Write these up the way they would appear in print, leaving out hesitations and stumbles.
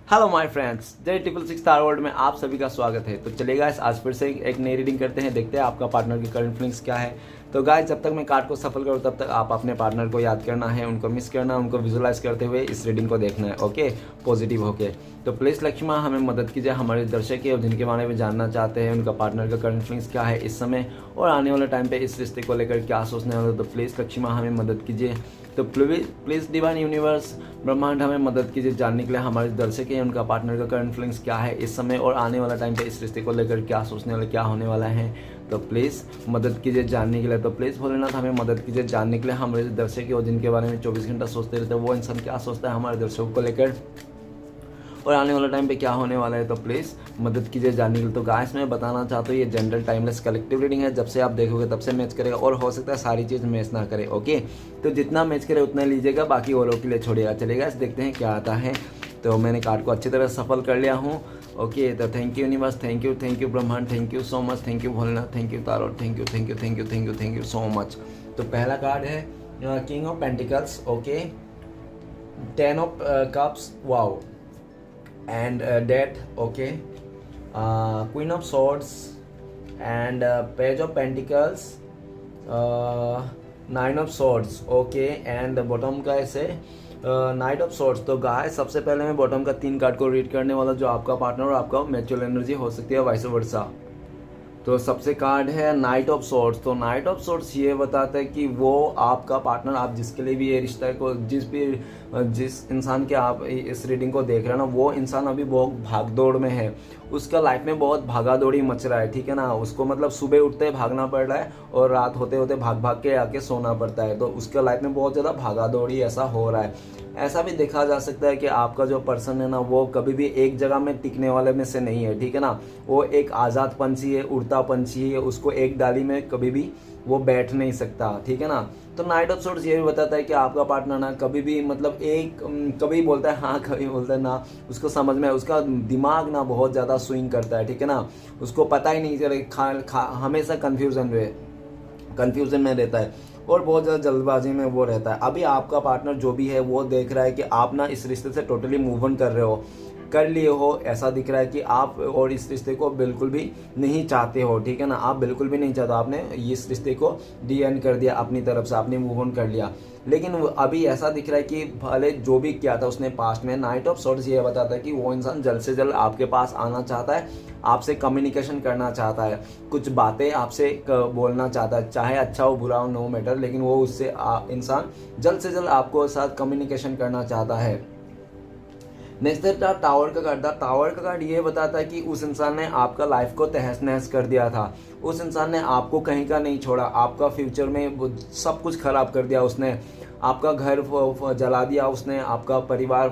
Hello my friends, जय triple six star world में आप सभी का स्वागत है। तो चलिए गाइस, आज फिर से एक नई रीडिंग करते हैं। देखते हैं आपका पार्टनर की करंट फीलिंग्स क्या है। तो गाइस, जब तक मैं कार्ड को सफल करूँ तब तक आप अपने पार्टनर को याद करना है, उनको मिस करना, उनको विजुलाइज करते हुए इस रीडिंग को देखना है। ओके, पॉजिटिव होके। तो प्लीज़ लक्ष्मी माँ हमें मदद कीजिए, हमारे दर्शक है और जिनके बारे में जानना चाहते हैं उनका पार्टनर का करंट फीलिंग्स क्या है इस समय और आने वाले टाइम पे इस रिश्ते को लेकर क्या सोचने वाले। तो प्लीज़ लक्ष्मी माँ हमें मदद कीजिए। तो प्लीज़ डिवाइन यूनिवर्स ब्रह्मांड हमें मदद कीजिए जानने के लिए हमारे दर्शक हैं उनका पार्टनर का करंट फीलिंग्स क्या है इस समय और आने वाला टाइम पे इस रिश्ते को लेकर क्या सोचने वाले, क्या होने वाला है। तो प्लीज़ मदद कीजिए जानने के लिए। तो प्लीज़ भोलेनाथ हमें मदद कीजिए जानने के लिए हमारे दर्शक हैं और जिनके बारे में 24 घंटा सोचते रहते हैं वो इंसान क्या सोचता है हमारे दर्शकों को लेकर और आने वाला टाइम पे क्या होने वाला है। तो प्लीज़ मदद कीजिए जानने के लिए। तो गाइस, मैं बताना चाहता हूँ ये जनरल टाइमलेस कलेक्टिव रीडिंग है। जब से आप देखोगे तब से मैच करेगा और हो सकता है सारी चीज़ मैच ना करे। ओके, तो जितना मैच करे उतना लीजिएगा, बाकी और लोग के लिए छोड़िएगा। चलिएगा, देखते हैं क्या आता है। तो मैंने कार्ड को अच्छी तरह सफल कर लिया हूँ। ओके, तो thank you universe, thank you ब्रह्मांड, thank you so much, thank you Bholenath, thank you tarot, thank you so much. तो पहला कार्ड है king of pentacles. Okay, 10 of cups, wow, and death. Okay, queen of swords and page of pentacles, 9 of swords. Okay, and bottom का ऐसे night of swords. तो गाय, सबसे पहले मैं bottom का 3 कार्ड को रीड करने वाला जो आपका पार्टनर और आपका म्यूचुअल एनर्जी हो सकती है, वाइस वर्सा। तो सबसे कार्ड है नाइट ऑफ सॉर्ड्स। तो नाइट ऑफ सॉर्ड्स ये बताता है कि वो आपका पार्टनर, आप जिसके लिए भी ये रिश्ता को, जिस इंसान के आप इस रीडिंग को देख रहे हैं ना, वो इंसान अभी बहुत भाग दौड़ में है। उसका लाइफ में बहुत भागा दौड़ी मच रहा है, ठीक है ना। उसको मतलब सुबह उठते ही भागना पड़ रहा है और रात होते होते भाग भाग के आके सोना पड़ता है। तो उसका लाइफ में बहुत ज़्यादा भागा दौड़ी ऐसा हो रहा है। ऐसा भी देखा जा सकता है कि आपका जो पर्सन है ना, वो कभी भी एक जगह में टिकने वाले में से नहीं है, ठीक है ना। वो एक आज़ाद पंछी है, उड़ता पंछी है, उसको एक डाली में कभी भी वो बैठ नहीं सकता, ठीक है ना। तो नाइट ऑफ सोर्ड्स ये भी बताता है कि आपका पार्टनर ना कभी भी मतलब कभी बोलता है हाँ, कभी बोलता है ना। उसको समझ में, उसका दिमाग ना बहुत ज़्यादा स्विंग करता है, ठीक है ना। उसको पता ही नहीं चले, हमेशा कन्फ्यूजन में रहता है और बहुत ज़्यादा जल्दबाजी में वो रहता है। अभी आपका पार्टनर जो भी है वो देख रहा है कि आप ना इस रिश्ते से टोटली मूव ऑन कर लिए हो। ऐसा दिख रहा है कि आप और इस रिश्ते को बिल्कुल भी नहीं चाहते हो, ठीक है ना। आप बिल्कुल भी नहीं चाहते, आपने इस रिश्ते को डी एंड कर दिया अपनी तरफ से, आपने मूव ऑन कर लिया। लेकिन अभी ऐसा दिख रहा है कि भले जो भी किया था उसने पास्ट में, नाइट ऑफ सॉर्ड्स ये बताता है कि वो इंसान जल्द से जल्द आपके पास आना चाहता है, आपसे कम्युनिकेशन करना चाहता है, कुछ बातें आपसे बोलना चाहता है, चाहे अच्छा हो बुरा हो नो मैटर, लेकिन वो उससे इंसान जल्द से जल्द आपको साथ कम्युनिकेशन करना चाहता है। नेक्स्ट था टावर का कार्ड। टावर का कार्ड ये बताता है कि उस इंसान ने आपका लाइफ को तहस नहस कर दिया था। उस इंसान ने आपको कहीं का नहीं छोड़ा, आपका फ्यूचर में सब कुछ खराब कर दिया उसने। आपका घर जला दिया उसने, आपका परिवार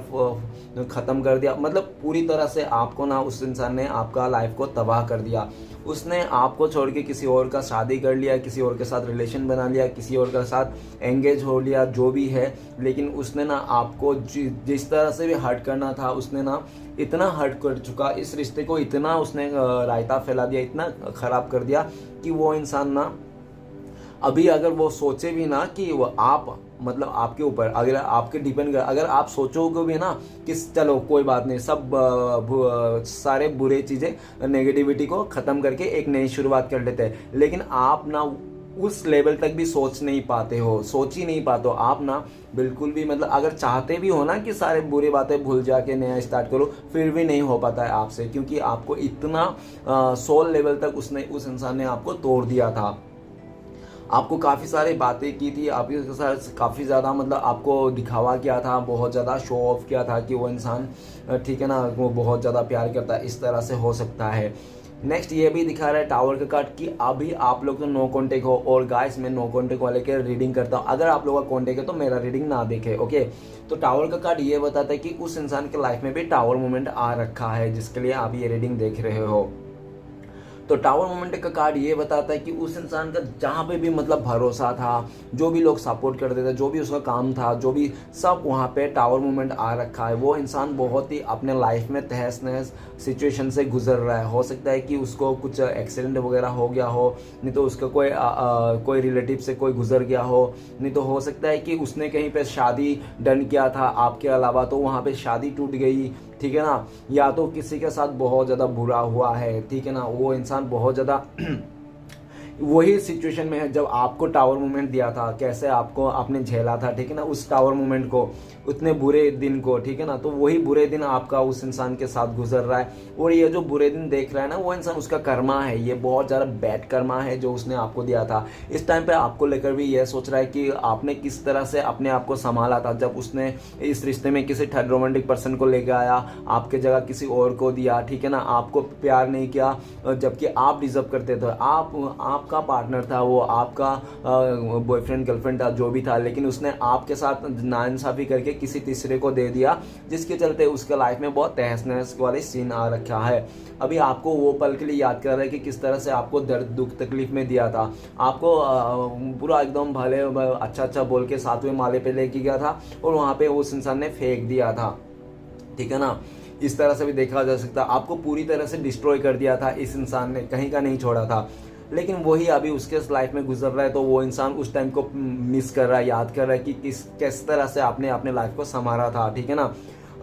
ख़त्म कर दिया, मतलब पूरी तरह से आपको ना उस इंसान ने आपका लाइफ को तबाह कर दिया। उसने आपको छोड़ के किसी और का शादी कर लिया, किसी और के साथ रिलेशन बना लिया, किसी और के साथ एंगेज हो लिया, जो भी है। लेकिन उसने ना आपको जिस तरह से भी हर्ट करना था उसने ना इतना हर्ट कर चुका, इस रिश्ते को इतना उसने रायता फैला दिया, इतना ख़राब कर दिया कि वो इंसान ना अभी अगर वो सोचे भी ना कि वो आप मतलब आपके ऊपर अगर आपके डिपेंड कर, अगर आप सोचोगे भी ना कि चलो कोई बात नहीं, सब सारे बुरे चीज़ें नेगेटिविटी को ख़त्म करके एक नई शुरुआत कर लेते हैं, लेकिन आप ना उस लेवल तक भी सोच ही नहीं पाते हो आप ना बिल्कुल भी। मतलब अगर चाहते भी हो ना कि सारे बुरी बातें भूल जाके नया स्टार्ट करो, फिर भी नहीं हो पाता है आपसे, क्योंकि आपको इतना सोल लेवल तक उस इंसान ने आपको तोड़ दिया था। आपको काफ़ी सारी बातें की थी, आपके साथ काफ़ी ज़्यादा मतलब आपको दिखावा किया था, बहुत ज़्यादा शो ऑफ किया था कि वो इंसान, ठीक है ना, वो बहुत ज़्यादा प्यार करता है। इस तरह से हो सकता है। नेक्स्ट ये भी दिखा रहा है टावर का कार्ड कि अभी आप लोग तो नो कॉन्टेक्ट हो। और गाइस, मैं नो कॉन्टेक्ट वाले के रीडिंग करता हूँ, अगर आप लोगों का कॉन्टेक्ट है तो मेरा रीडिंग ना देखे। ओके, तो टावर का कार्ड ये बताता है कि उस इंसान के लाइफ में भी टावर मोमेंट आ रखा है जिसके लिए आप ये रीडिंग देख रहे हो। तो टावर मोमेंट का कार्ड ये बताता है कि उस इंसान का जहाँ पे भी मतलब भरोसा था, जो भी लोग सपोर्ट करते थे, जो भी उसका काम था, जो भी सब वहाँ पे टावर मोमेंट आ रखा है। वो इंसान बहुत ही अपने लाइफ में तहस नहस सिचुएशन से गुजर रहा है। हो सकता है कि उसको कुछ एक्सीडेंट वगैरह हो गया हो, नहीं तो उसका कोई रिलेटिव से कोई गुजर गया हो, नहीं तो हो सकता है कि उसने कहीं पे शादी डन किया था आपके अलावा, तो वहाँ पे शादी टूट गई, ठीक है ना, या तो किसी के साथ बहुत ज़्यादा बुरा हुआ है, ठीक है ना, वो इंसान बहुत ज़्यादा वही सिचुएशन में है जब आपको टावर मूवमेंट दिया था, कैसे आपको आपने झेला था, ठीक है ना, उस टावर मूवमेंट को, उतने बुरे दिन को, ठीक है ना, तो वही बुरे दिन आपका उस इंसान के साथ गुजर रहा है। और ये जो बुरे दिन देख रहा है ना वो इंसान, उसका कर्मा है, ये बहुत ज़्यादा बैड कर्मा है जो उसने आपको दिया था। इस टाइम पे आपको लेकर भी यह सोच रहा है कि आपने किस तरह से अपने आप को संभाला था जब उसने इस रिश्ते में किसी थर्ड रोमांटिक पर्सन को लेकर आया, आपके जगह किसी और को दिया, ठीक है ना, आपको प्यार नहीं किया जबकि आप डिजर्व करते थे। आपका पार्टनर था, वो आपका बॉयफ्रेंड गर्लफ्रेंड था, जो भी था, लेकिन उसने आपके साथ नाइंसाफी करके किसी तीसरे को दे दिया, जिसके चलते उसके लाइफ में बहुत तहस नहस वाले सीन आ रखा है। अभी आपको वो पल के लिए याद कर रहा है कि किस तरह से आपको दर्द दुख तकलीफ में दिया था, आपको पूरा एकदम भले अच्छा बोल के 7वें माले पे लेके गया था और वहाँ पे उस इंसान ने फेंक दिया था, ठीक है ना। इस तरह से भी देखा जा सकता है, आपको पूरी तरह से डिस्ट्रॉय कर दिया था इस इंसान ने, कहीं का नहीं छोड़ा था। लेकिन वही अभी उसके लाइफ में गुजर रहा है, तो वो इंसान उस टाइम को मिस कर रहा है, याद कर रहा है कि किस तरह से आपने अपने लाइफ को संभाला था, ठीक है ना।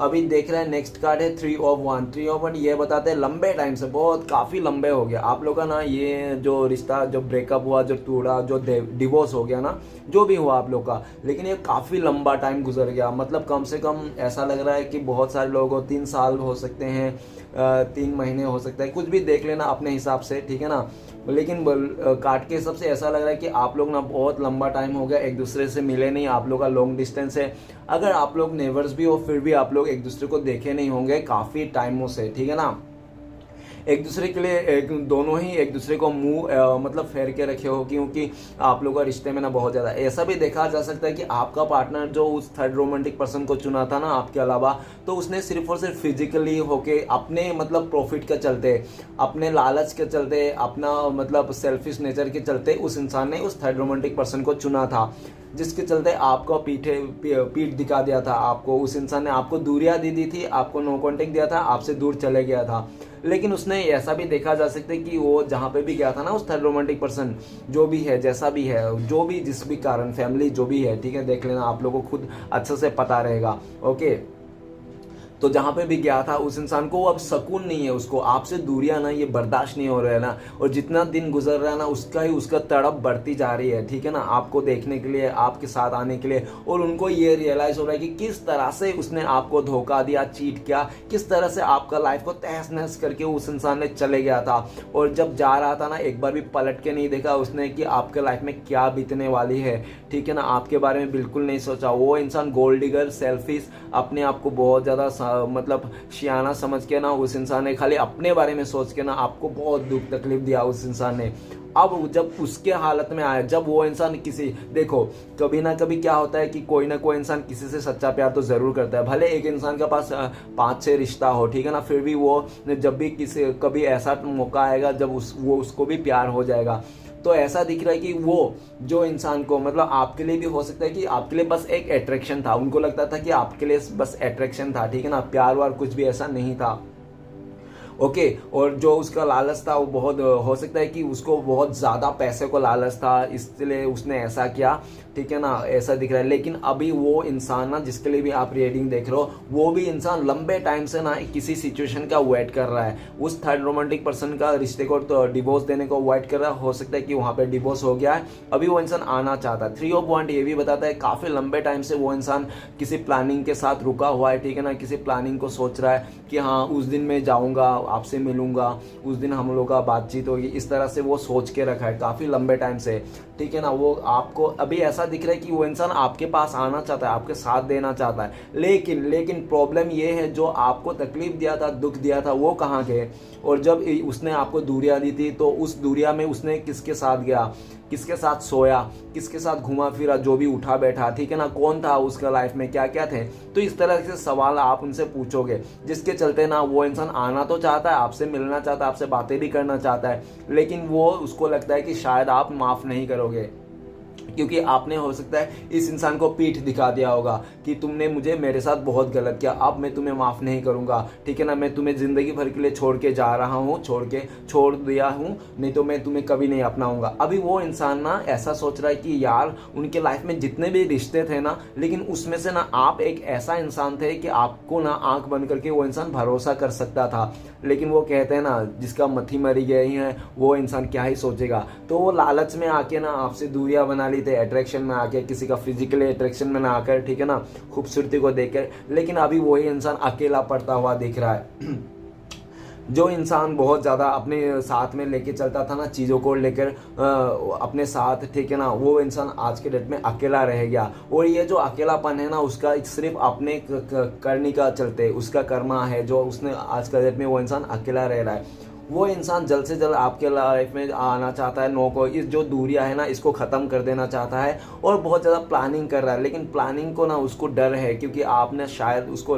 अभी देख रहे हैं नेक्स्ट कार्ड है 3 ऑफ 1। 3 ऑफ 1 ये बताते हैं लंबे टाइम से, बहुत काफ़ी लंबे हो गया आप लोग का ना, ये जो रिश्ता जो ब्रेकअप हुआ, जो टूटा, जो डिवोर्स हो गया ना, जो भी हुआ आप लोग का, लेकिन ये काफ़ी लंबा टाइम गुजर गया। मतलब कम से कम ऐसा लग रहा है कि बहुत सारे लोगों को 3 साल हो सकते हैं, 3 महीने हो सकता है, कुछ भी देख लेना अपने हिसाब से, ठीक है ना। लेकिन काट के हिसाब से ऐसा लग रहा है कि आप लोग ना बहुत लंबा टाइम हो गया एक दूसरे से मिले नहीं, आप लोग का लॉन्ग डिस्टेंस है। अगर आप लोग नेबर्स भी हो फिर भी आप लोग एक दूसरे को देखे नहीं होंगे काफ़ी टाइमों से, ठीक है ना। एक दूसरे के लिए दोनों ही एक दूसरे को मुंह मतलब फेर के रखे हो, क्योंकि आप लोगों का रिश्ते में ना बहुत ज़्यादा ऐसा भी देखा जा सकता है कि आपका पार्टनर जो उस थर्ड रोमांटिक पर्सन को चुना था ना आपके अलावा, तो उसने सिर्फ और सिर्फ फिजिकली होके अपने मतलब प्रॉफिट के चलते, अपने लालच के चलते, अपना मतलब सेल्फिश नेचर के चलते उस इंसान ने उस थर्ड रोमांटिक पर्सन को चुना था, जिसके चलते आपको पीठ दिखा दिया था। आपको उस इंसान ने आपको दूरियां दे दी थी, आपको नो कांटेक्ट दिया था, आपसे दूर चले गया था। लेकिन उसने ऐसा भी देखा जा सकता है कि वो जहाँ पे भी गया था ना उस थर्ड रोमांटिक पर्सन, जो भी है, जैसा भी है, जो भी जिस भी कारण, फैमिली जो भी है, ठीक है, देख लेना, आप लोगों को खुद अच्छे से पता रहेगा, ओके। तो जहाँ पे भी गया था उस इंसान को अब सुकून नहीं है, उसको आपसे दूरियां ना ये बर्दाश्त नहीं हो रहा है ना, और जितना दिन गुजर रहा है ना उसका तड़प बढ़ती जा रही है, ठीक है ना, आपको देखने के लिए, आपके साथ आने के लिए। और उनको ये रियलाइज हो रहा है कि किस तरह से उसने आपको धोखा दिया, चीट किया, किस तरह से आपका लाइफ को तहस नहस करके उस इंसान ने चले गया था। और जब जा रहा था ना एक बार भी पलट के नहीं देखा उसने कि आपके लाइफ में क्या बीतने वाली है, ठीक है ना, आपके बारे में बिल्कुल नहीं सोचा। वो इंसान गोल्ड डिगर, सेल्फिश, अपने आप को बहुत ज़्यादा मतलब शियाना समझ के ना उस इंसान ने खाली अपने बारे में सोच के ना आपको बहुत दुख तकलीफ दिया उस इंसान ने। अब जब उसके हालत में आया, जब वो इंसान किसी, देखो कभी ना कभी क्या होता है कि कोई ना कोई इंसान किसी से सच्चा प्यार तो जरूर करता है, भले एक इंसान के पास 5-6 रिश्ता हो, ठीक है ना, फिर भी वो जब भी कभी ऐसा मौका आएगा जब वो उसको भी प्यार हो जाएगा। तो ऐसा दिख रहा है कि वो जो इंसान को, मतलब आपके लिए भी हो सकता है कि आपके लिए बस एक अट्रैक्शन था, उनको लगता था कि आपके लिए बस अट्रैक्शन था, ठीक है ना, प्यार वार कुछ भी ऐसा नहीं था, ओके। और जो उसका लालच था वो बहुत हो सकता है कि उसको बहुत ज़्यादा पैसे को लालच था, इसलिए उसने ऐसा किया, ठीक है ना, ऐसा दिख रहा है। लेकिन अभी वो इंसान ना जिसके लिए भी आप रीडिंग देख रहे हो, वो भी इंसान लंबे टाइम से ना किसी सिचुएशन का वेट कर रहा है, उस थर्ड रोमांटिक पर्सन का रिश्ते को तो डिवोर्स देने को वेट कर रहा है। हो सकता है कि वहाँ पे डिवोर्स हो गया है, अभी वो इंसान आना चाहता है। 3 ऑफ वांट ये भी बताता है काफ़ी लंबे टाइम से वो इंसान किसी प्लानिंग के साथ रुका हुआ है, ठीक है ना, किसी प्लानिंग को सोच रहा है कि हाँ उस दिन मैं जाऊँगा, आपसे मिलूंगा, उस दिन हम लोग का बातचीत होगी, इस तरह से वो सोच के रखा है काफ़ी लंबे टाइम से, ठीक है ना। वो आपको अभी ऐसा दिख रहा है कि वो इंसान आपके पास आना चाहता है, आपके साथ देना चाहता है, लेकिन प्रॉब्लम ये है जो आपको तकलीफ दिया था, दुख दिया था, वो कहाँ गए। और जब उसने आपको दूरियां दी थी तो उस दूरिया में उसने किसके साथ गया, किसके साथ सोया, किसके साथ घुमा फिरा, जो भी उठा बैठा, ठीक है ना, कौन था उसका लाइफ में, क्या क्या थे। तो इस तरह के सवाल आप उनसे पूछोगे, जिसके चलते ना वो इंसान आना तो चाहता है, आपसे मिलना चाहता है, आपसे बातें भी करना चाहता है, लेकिन वो उसको लगता है कि शायद आप माफ़ नहीं करोगे, क्योंकि आपने हो सकता है इस इंसान को पीठ दिखा दिया होगा कि तुमने मुझे मेरे साथ बहुत गलत किया, अब मैं तुम्हें माफ़ नहीं करूंगा, ठीक है ना, मैं तुम्हें ज़िंदगी भर के लिए छोड़ के जा रहा हूँ, छोड़ दिया हूँ, नहीं तो मैं तुम्हें कभी नहीं अपनाऊंगा। अभी वो इंसान ना ऐसा सोच रहा है कि यार उनके लाइफ में जितने भी रिश्ते थे ना, लेकिन उसमें से ना आप एक ऐसा इंसान थे कि आपको ना आंख बंद करके वो इंसान भरोसा कर सकता था। लेकिन वो कहते हैं ना, जिसका मथी मरी गई है वो इंसान क्या ही सोचेगा। तो वो लालच में आके ना आपसे दूरियां बना ली थे, अट्रैक्शन में आके, किसी का फिजिकली अट्रैक्शन में ना आकर, ठीक है ना, खूबसूरती को देखकर। लेकिन अभी वही इंसान अकेला पड़ता हुआ दिख रहा है। जो इंसान बहुत ज़्यादा अपने साथ में लेके चलता था ना, चीज़ों को लेकर अपने साथ, ठीक है ना, वो इंसान आज के डेट में अकेला रह गया। और ये जो अकेलापन है ना, उसका सिर्फ अपने करने का चलते, उसका कर्मा है जो उसने आज के डेट में वो इंसान अकेला रह रहा है। वो इंसान जल्द से जल्द आपके लाइफ में आना चाहता है, नो को इस जो दूरियां है ना इसको ख़त्म कर देना चाहता है, और बहुत ज़्यादा प्लानिंग कर रहा है। लेकिन प्लानिंग को ना उसको डर है, क्योंकि आपने शायद उसको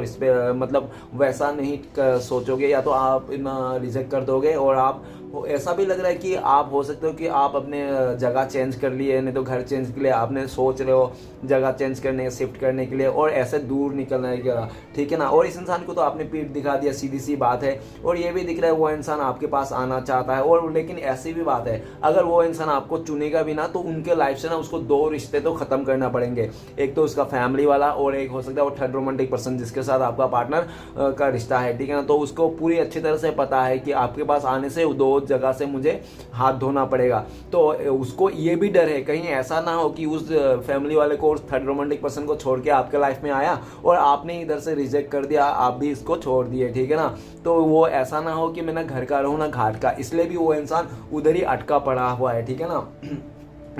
मतलब वैसा नहीं सोचोगे, या तो आप रिजेक्ट कर दोगे, और आप ऐसा भी लग रहा है कि आप हो सकते हो कि आप अपने जगह चेंज कर लिए, नहीं तो घर चेंज के लिए आपने सोच रहे हो जगह चेंज करने, शिफ्ट करने के लिए, और ऐसे दूर निकलने का, ठीक है ना। और इस इंसान को तो आपने पीठ दिखा दिया, सीधी सी बात है। और ये भी दिख रहा है वो इंसान आपके पास आना चाहता है। और लेकिन ऐसी भी बात है, अगर वो इंसान आपको चुनेगा भी ना, तो उनके लाइफ से ना उसको दो रिश्ते तो खत्म करना पड़ेंगे। एक तो उसका फैमिली वाला, और एक हो सकता है वो थर्ड रोमांटिक पर्सन जिसके साथ आपका पार्टनर का रिश्ता है, ठीक है ना। तो उसको पूरी अच्छी तरह से पता है कि आपके पास आने से दो जगह से मुझे हाथ धोना पड़ेगा। तो उसको ये भी डर है कहीं ऐसा ना हो कि उस फैमिली वाले को, उस थर्ड रोमांटिक पर्सन को छोड़ के आपके लाइफ में आया और आपने इधर से रिजेक्ट कर दिया, आप भी इसको छोड़ दिए, ठीक है ना। तो वो ऐसा ना हो कि मैं ना घर का रहूं ना घाट का, इसलिए भी वो इंसान उधर ही अटका पड़ा हुआ है, ठीक है ना।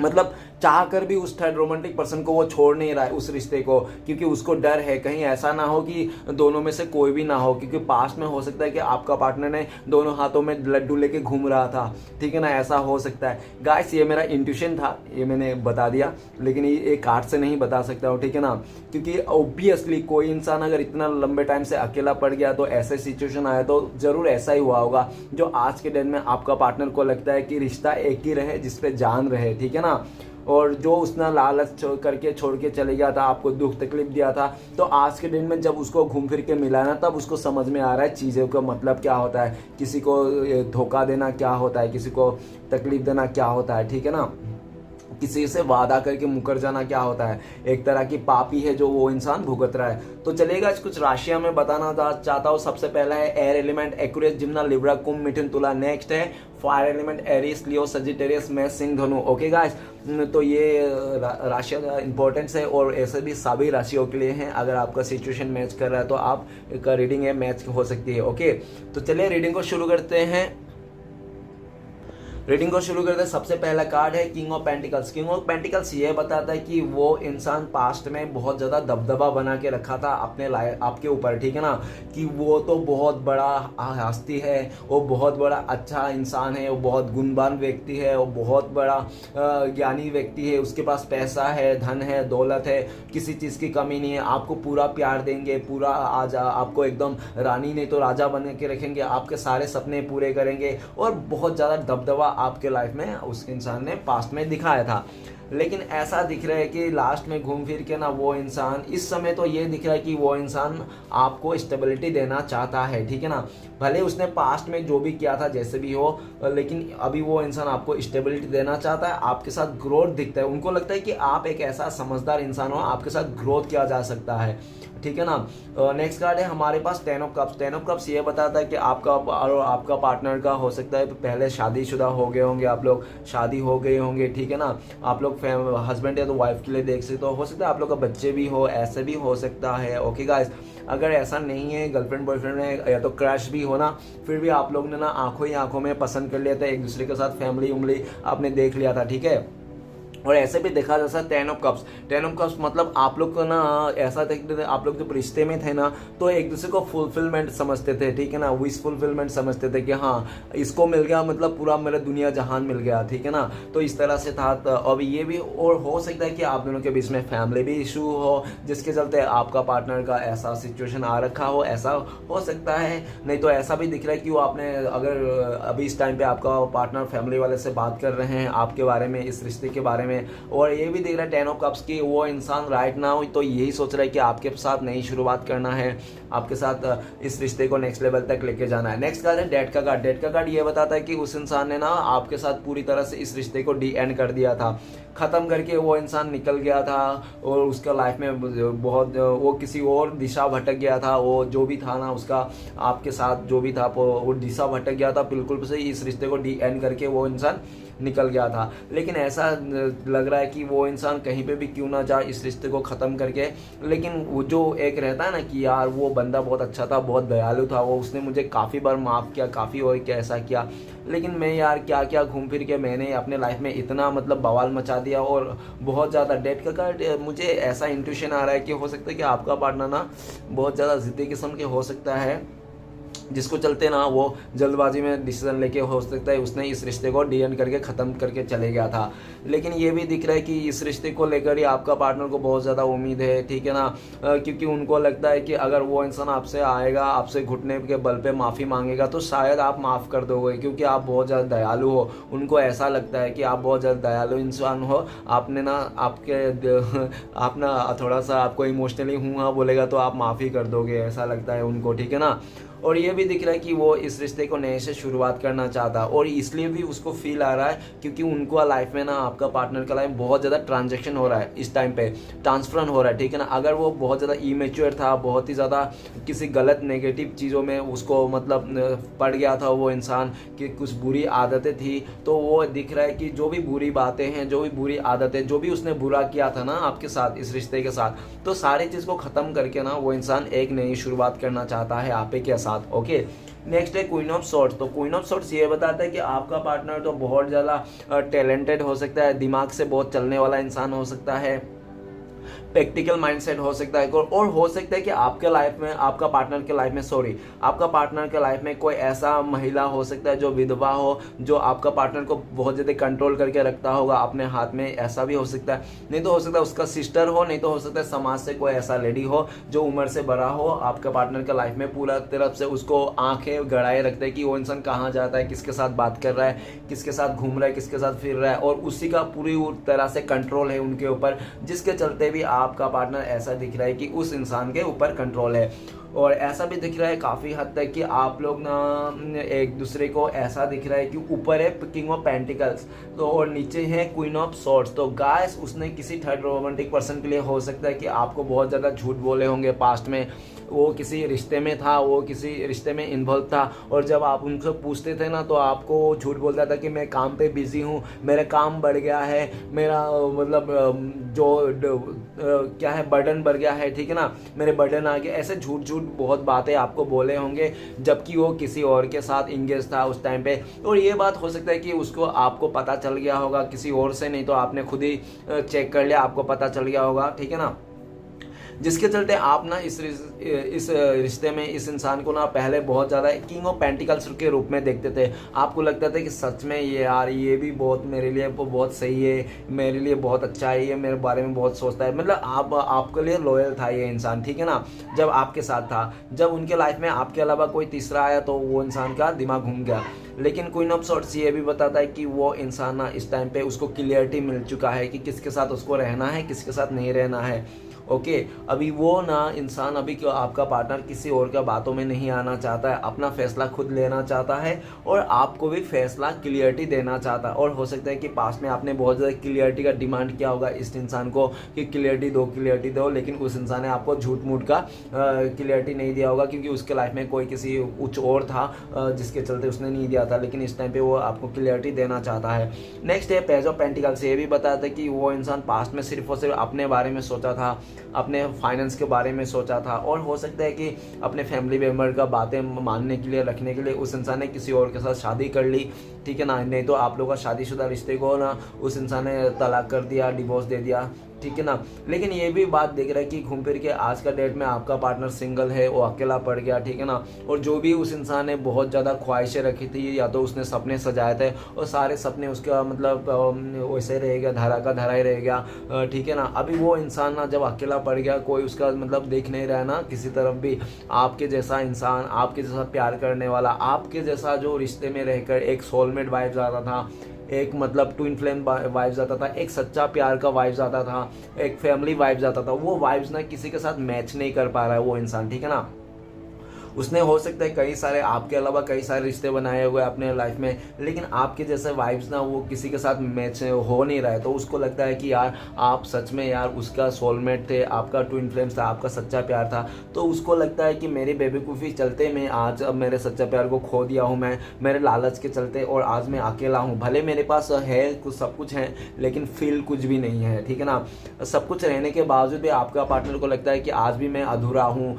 मतलब चाह कर भी उस थर्ड रोमांटिक पर्सन को वो छोड़ नहीं रहा है, उस रिश्ते को, क्योंकि उसको डर है कहीं ऐसा ना हो कि दोनों में से कोई भी ना हो। क्योंकि पास्ट में हो सकता है कि आपका पार्टनर ने दोनों हाथों में लड्डू लेके घूम रहा था, ठीक है ना, ऐसा हो सकता है। गाइस ये मेरा इंट्यूशन था, ये मैंने बता दिया, लेकिन ये कार्ड से नहीं बता सकता हूँ, ठीक है ना। क्योंकि ऑब्वियसली कोई इंसान अगर इतना लंबे टाइम से अकेला पड़ गया, तो ऐसे सिचुएशन आया तो जरूर ऐसा ही हुआ होगा, जो आज के दिन में आपका पार्टनर को लगता है कि रिश्ता एक ही रहे जिसपे जान रहे, ठीक है ना। और जो उसने लालच करके छोड़ के चले गया था, आपको दुख तकलीफ दिया था, तो आज के दिन में जब उसको घूम फिर के मिला ना, तब उसको समझ में आ रहा है चीज़ों का मतलब क्या होता है, किसी को धोखा देना क्या होता है, किसी को तकलीफ देना क्या होता है, ठीक है ना, किसी से वादा करके मुकर जाना क्या होता है। एक तरह की पापी है जो वो इंसान भुगत रहा है। तो चलेगा, कुछ राशियां मैं बताना चाहता हूँ। सबसे पहला है एयर एलिमेंट एक्वेरियस, जिम्ना, लिब्रा, कुंभ, मिथुन, तुला। नेक्स्ट है फायर एलिमेंट एरीज, लियो, सजिटेरियस, मेष, सिंह, धनु। ओके गाइस, तो ये राशियां का इंपॉर्टेंस है, और ऐसे भी सभी राशियों के लिए हैं। अगर आपका सिचुएशन मैच कर रहा है तो आप का रीडिंग है मैच हो सकती है। ओके, तो चलिए रीडिंग को शुरू करते हैं। सबसे पहला कार्ड है king of pentacles. King of pentacles ये बताता है कि वो इंसान पास्ट में बहुत ज़्यादा दबदबा बना के रखा था अपने आपके ऊपर, ठीक है ना, कि वो तो बहुत बड़ा हस्ती है, वो बहुत बड़ा अच्छा इंसान है, वो बहुत गुणवान व्यक्ति है, वो बहुत बड़ा ज्ञानी व्यक्ति है, उसके पास पैसा है, धन है, दौलत है, किसी चीज़ की कमी नहीं है, आपको पूरा प्यार देंगे, पूरा आपको एकदम रानी नहीं तो राजा बन के रखेंगे, आपके सारे सपने पूरे करेंगे, और बहुत ज़्यादा दबदबा आपके लाइफ में उस इंसान ने पास्ट में दिखाया था। लेकिन ऐसा दिख रहा है कि लास्ट में घूम फिर के ना वो इंसान, इस समय तो ये दिख रहा है कि वो इंसान आपको स्टेबिलिटी देना चाहता है, ठीक है ना। भले उसने पास्ट में जो भी किया था जैसे भी हो, लेकिन अभी वो इंसान आपको स्टेबिलिटी देना चाहता है, आपके साथ ग्रोथ दिखता है। उनको लगता है कि आप एक ऐसा समझदार इंसान हो, आपके साथ ग्रोथ किया जा सकता है, ठीक है ना। नेक्स्ट कार्ड है हमारे पास ten of cups. Ten of cups ये बताता है कि आपका और आपका पार्टनर का हो सकता है पहले शादीशुदा हो गए होंगे, आप लोग शादी हो गए होंगे, ठीक है ना। आप लोग हस्बैंड या तो वाइफ के लिए देख सकते हो सकता है आप लोग का बच्चे भी हो, ऐसे भी हो सकता है। ओके गाइस, अगर ऐसा नहीं है, गर्लफ्रेंड बॉयफ्रेंड है या तो क्रश भी हो ना, फिर भी आप लोग ने ना आंखों ही आंखों में पसंद कर लिया था एक दूसरे के साथ, फैमिली उंगली आपने देख लिया था, ठीक है। और ऐसे भी देखा जा सकता है ten of cups. Ten of cups मतलब आप लोग को ना ऐसा देखते थे, आप लोग जब रिश्ते में थे ना, तो एक दूसरे को फुलफिलमेंट समझते थे, ठीक है ना, विश फुलफिलमेंट समझते थे कि हाँ इसको मिल गया मतलब पूरा मेरा दुनिया जहान मिल गया, ठीक है ना। तो इस तरह से था। अब ये भी और हो सकता है कि आप दोनों के बीच में फैमिली भी इशू हो, जिसके चलते आपका पार्टनर का ऐसा सिचुएशन आ रखा हो, ऐसा हो सकता है। नहीं तो ऐसा भी दिख रहा है कि वो आपने अगर अभी इस टाइम पे आपका पार्टनर फैमिली वाले से बात कर रहे हैं आपके बारे में, इस रिश्ते के बारे में, में। और ये भी दिख रहा है 10 ऑफ कप्स की वो इंसान राइट नाउ तो यही सोच रहा है कि आपके साथ नई शुरुआत करना है, आपके साथ इस रिश्ते को नेक्स्ट लेवल तक लेके जाना है। नेक्स्ट कार्ड है डेथ का कार्ड। डेथ का कार्ड ये बताता है कि उस इंसान ने ना आपके साथ पूरी तरह से इस रिश्ते को डी एंड कर दिया था, ख़त्म करके वो इंसान निकल गया था और उसका लाइफ में बहुत वो किसी और दिशा भटक गया था। वो जो भी था ना उसका आपके साथ जो भी था वो दिशा भटक गया था बिल्कुल से, इस रिश्ते को डी एंड करके वो इंसान निकल गया था। लेकिन ऐसा लग रहा है कि वो इंसान कहीं पे भी क्यों ना जाए इस रिश्ते को ख़त्म करके, लेकिन वो जो एक रहता है ना कि यार वो बंदा बहुत अच्छा था, बहुत दयालु था, वो उसने मुझे काफ़ी बार माफ़ किया, काफ़ी और क्या ऐसा किया, लेकिन मैं यार क्या क्या घूम फिर के मैंने अपने लाइफ में इतना मतलब बवाल मचा दिया और बहुत ज़्यादा। डेथ का कार्ड मुझे ऐसा इंट्यूशन आ रहा है कि हो सकता है कि आपका पार्टनर ना बहुत ज़्यादा ज़िद्दी किस्म के हो सकता है, जिसको चलते ना वो जल्दबाजी में डिसीजन लेके हो सकता है उसने इस रिश्ते को डी एंड करके ख़त्म करके चले गया था। लेकिन ये भी दिख रहा है कि इस रिश्ते को लेकर ही आपका पार्टनर को बहुत ज़्यादा उम्मीद है, ठीक है ना, क्योंकि उनको लगता है कि अगर वो इंसान आपसे आएगा, आपसे घुटने के बल पे माफ़ी मांगेगा तो शायद आप माफ़ कर दोगे, क्योंकि आप बहुत ज़्यादा दयालु हो। उनको ऐसा लगता है कि आप बहुत ज़्यादा दयालु इंसान हो, आपने ना आप ना थोड़ा सा आपको इमोशनली हूँ हाँ बोलेगा तो आप माफ़ी कर दोगे, ऐसा लगता है उनको, ठीक है ना। और ये भी दिख रहा है कि वो इस रिश्ते को नए से शुरुआत करना चाहता है और इसलिए भी उसको फील आ रहा है क्योंकि उनको लाइफ में ना आपका पार्टनर का लाइफ बहुत ज़्यादा ट्रांजैक्शन हो रहा है, इस टाइम पे ट्रांसफर हो रहा है, ठीक है ना। अगर वो बहुत ज़्यादा इमेच्योर था, बहुत ही ज़्यादा किसी गलत नेगेटिव चीज़ों में उसको मतलब पड़ गया था वो इंसान कि कुछ बुरी आदतें थी, तो वो दिख रहा है कि जो भी बुरी बातें हैं, जो भी बुरी आदतें, जो भी उसने बुरा किया था ना आपके साथ इस रिश्ते के साथ, तो सारी चीज़ को ख़त्म करके ना वो इंसान एक नई शुरुआत करना चाहता है आप के साथ। ओके, नेक्स्ट है क्वीन ऑफ सॉर्ड्स। तो क्वीन ऑफ सॉर्ड्स ये बताता है कि आपका पार्टनर तो बहुत ज़्यादा टैलेंटेड हो सकता है, दिमाग से बहुत चलने वाला इंसान हो सकता है, प्रैक्टिकल माइंडसेट हो सकता है, और हो सकता है कि आपके लाइफ में आपका पार्टनर के लाइफ में आपका पार्टनर के लाइफ में कोई ऐसा महिला हो सकता है जो विधवा हो, जो आपका पार्टनर को बहुत ज़्यादा कंट्रोल करके रखता होगा अपने हाथ में, ऐसा भी हो सकता है। नहीं तो हो सकता है उसका सिस्टर हो, नहीं तो हो सकता है समाज से कोई ऐसा लेडी हो जो उम्र से बड़ा हो, आपका पार्टनर के लाइफ में पूरा तरफ से उसको आंखें गड़ाए रखते हैं कि वो इंसान कहाँ जाता है, किसके साथ बात कर रहा है, किसके साथ घूम रहा है, किसके साथ फिर रहा है, और उसी का पूरी तरह से कंट्रोल है उनके ऊपर, जिसके चलते भी आपका पार्टनर ऐसा दिख रहा है कि उस इंसान के ऊपर कंट्रोल है। और ऐसा भी दिख रहा है काफ़ी हद तक कि आप लोग ना एक दूसरे को ऐसा दिख रहा है कि ऊपर है किंग ऑफ पेंटिकल्स तो और नीचे है क्वीन ऑफ सॉर्ड्स। तो गाइस उसने किसी थर्ड रोमांटिक पर्सन के लिए हो सकता है कि आपको बहुत ज़्यादा झूठ बोले होंगे पास्ट में, वो किसी रिश्ते में था, वो किसी रिश्ते में इन्वॉल्व था, और जब आप उनसे पूछते थे ना तो आपको झूठ बोलता था कि मैं काम पे बिजी हूँ, मेरा काम बढ़ गया है, मेरा मतलब क्या है बर्डन बढ़ गया है, ठीक है ना, मेरे बर्डन आ गए, ऐसे झूठ झूठ बहुत बातें आपको बोले होंगे जबकि वो किसी और के साथ इंगेज था उस टाइम पे। और ये बात हो सकता है कि उसको आपको पता चल गया होगा किसी और से, नहीं तो आपने खुद ही चेक कर लिया, आपको पता चल गया होगा, ठीक है ना, जिसके चलते आप ना इस रिश्ते में इस इंसान को ना पहले बहुत ज़्यादा किंग ऑफ पेंटिकल्स के रूप में देखते थे। आपको लगता था कि सच में ये यार ये भी बहुत मेरे लिए बहुत सही है, मेरे लिए बहुत अच्छा है, ये मेरे बारे में बहुत सोचता है, मतलब आपके लिए लॉयल था ये इंसान, ठीक है ना, जब आपके साथ था। जब उनके लाइफ में आपके अलावा कोई तीसरा आया तो वो इंसान का दिमाग घूम गया। लेकिन क्वीन ऑफ सॉर्ड्स ये भी बताता है कि वो इंसान ना इस टाइम पे उसको क्लियरिटी मिल चुका है कि किसके साथ उसको रहना है, किसके साथ नहीं रहना है। ओके, अभी वो ना इंसान अभी क्यों आपका पार्टनर किसी और का बातों में नहीं आना चाहता है, अपना फैसला खुद लेना चाहता है और आपको भी फैसला क्लियरिटी देना चाहता है। और हो सकता है कि पास्ट में आपने बहुत ज़्यादा क्लियरिटी का डिमांड किया होगा इस इंसान को कि क्लियरिटी दो, लेकिन उस इंसान ने आपको झूठ मूठ का क्लियरिटी नहीं दिया होगा क्योंकि उसके लाइफ में कोई किसी कुछ और था जिसके चलते उसने नहीं दिया था, लेकिन इस टाइम पे वो आपको क्लियरिटी देना चाहता है। नेक्स्ट है पेज ऑफ पेंटिकल्स। ये भी बताता है कि वो इंसान पास्ट में सिर्फ और सिर्फ अपने बारे में सोचा था, अपने फाइनेंस के बारे में सोचा था, और हो सकता है कि अपने फैमिली मेम्बर का बातें मानने के लिए रखने के लिए उस इंसान ने किसी और के साथ शादी कर ली, ठीक है ना, नहीं तो आप लोगों का शादीशुदा रिश्ते को ना उस इंसान ने तलाक कर दिया, डिवोर्स दे दिया, ठीक है ना। लेकिन ये भी बात देख रहा है कि घूम फिर के आज का डेट में आपका पार्टनर सिंगल है, वो अकेला पड़ गया, ठीक है ना, और जो भी उस इंसान ने बहुत ज़्यादा ख्वाहिशें रखी थी या तो उसने सपने सजाए थे और सारे सपने उसका मतलब वैसे रहेगा, धारा का धारा ही रहेगा, ठीक है ना। अभी वो इंसान ना जब अकेला पड़ गया, कोई उसका मतलब देख नहीं रहा है ना किसी तरफ भी, आपके जैसा इंसान, आपके जैसा प्यार करने वाला, आपके जैसा जो रिश्ते में रहकर एक सोलमेट वाइब आता था, एक मतलब ट्विन फ्लेम वाइब्स आता था, एक सच्चा प्यार का वाइब्स आता था, एक फैमिली वाइब्स आता था। वो वाइब्स ना किसी के साथ मैच नहीं कर पा रहा है वो इंसान, ठीक है ना। उसने हो सकता है कई सारे आपके अलावा कई सारे रिश्ते बनाए हुए अपने लाइफ में, लेकिन आपके जैसे वाइब्स ना वो किसी के साथ मैच हो नहीं रहा है। तो उसको लगता है कि यार आप सच में यार उसका सोलमेट थे, आपका ट्विन फ्लेम्स था, आपका सच्चा प्यार था। तो उसको लगता है कि मेरी बेवकूफ़ी चलते मैं आज अब मेरे सच्चा प्यार को खो दिया हूँ, मैं मेरे लालच के चलते, और आज मैं अकेला हूँ। भले मेरे पास है कुछ, सब कुछ है, लेकिन फील कुछ भी नहीं है, ठीक है ना। सब कुछ रहने के बावजूद भी आपका पार्टनर को लगता है कि आज भी मैं अधूरा हूँ,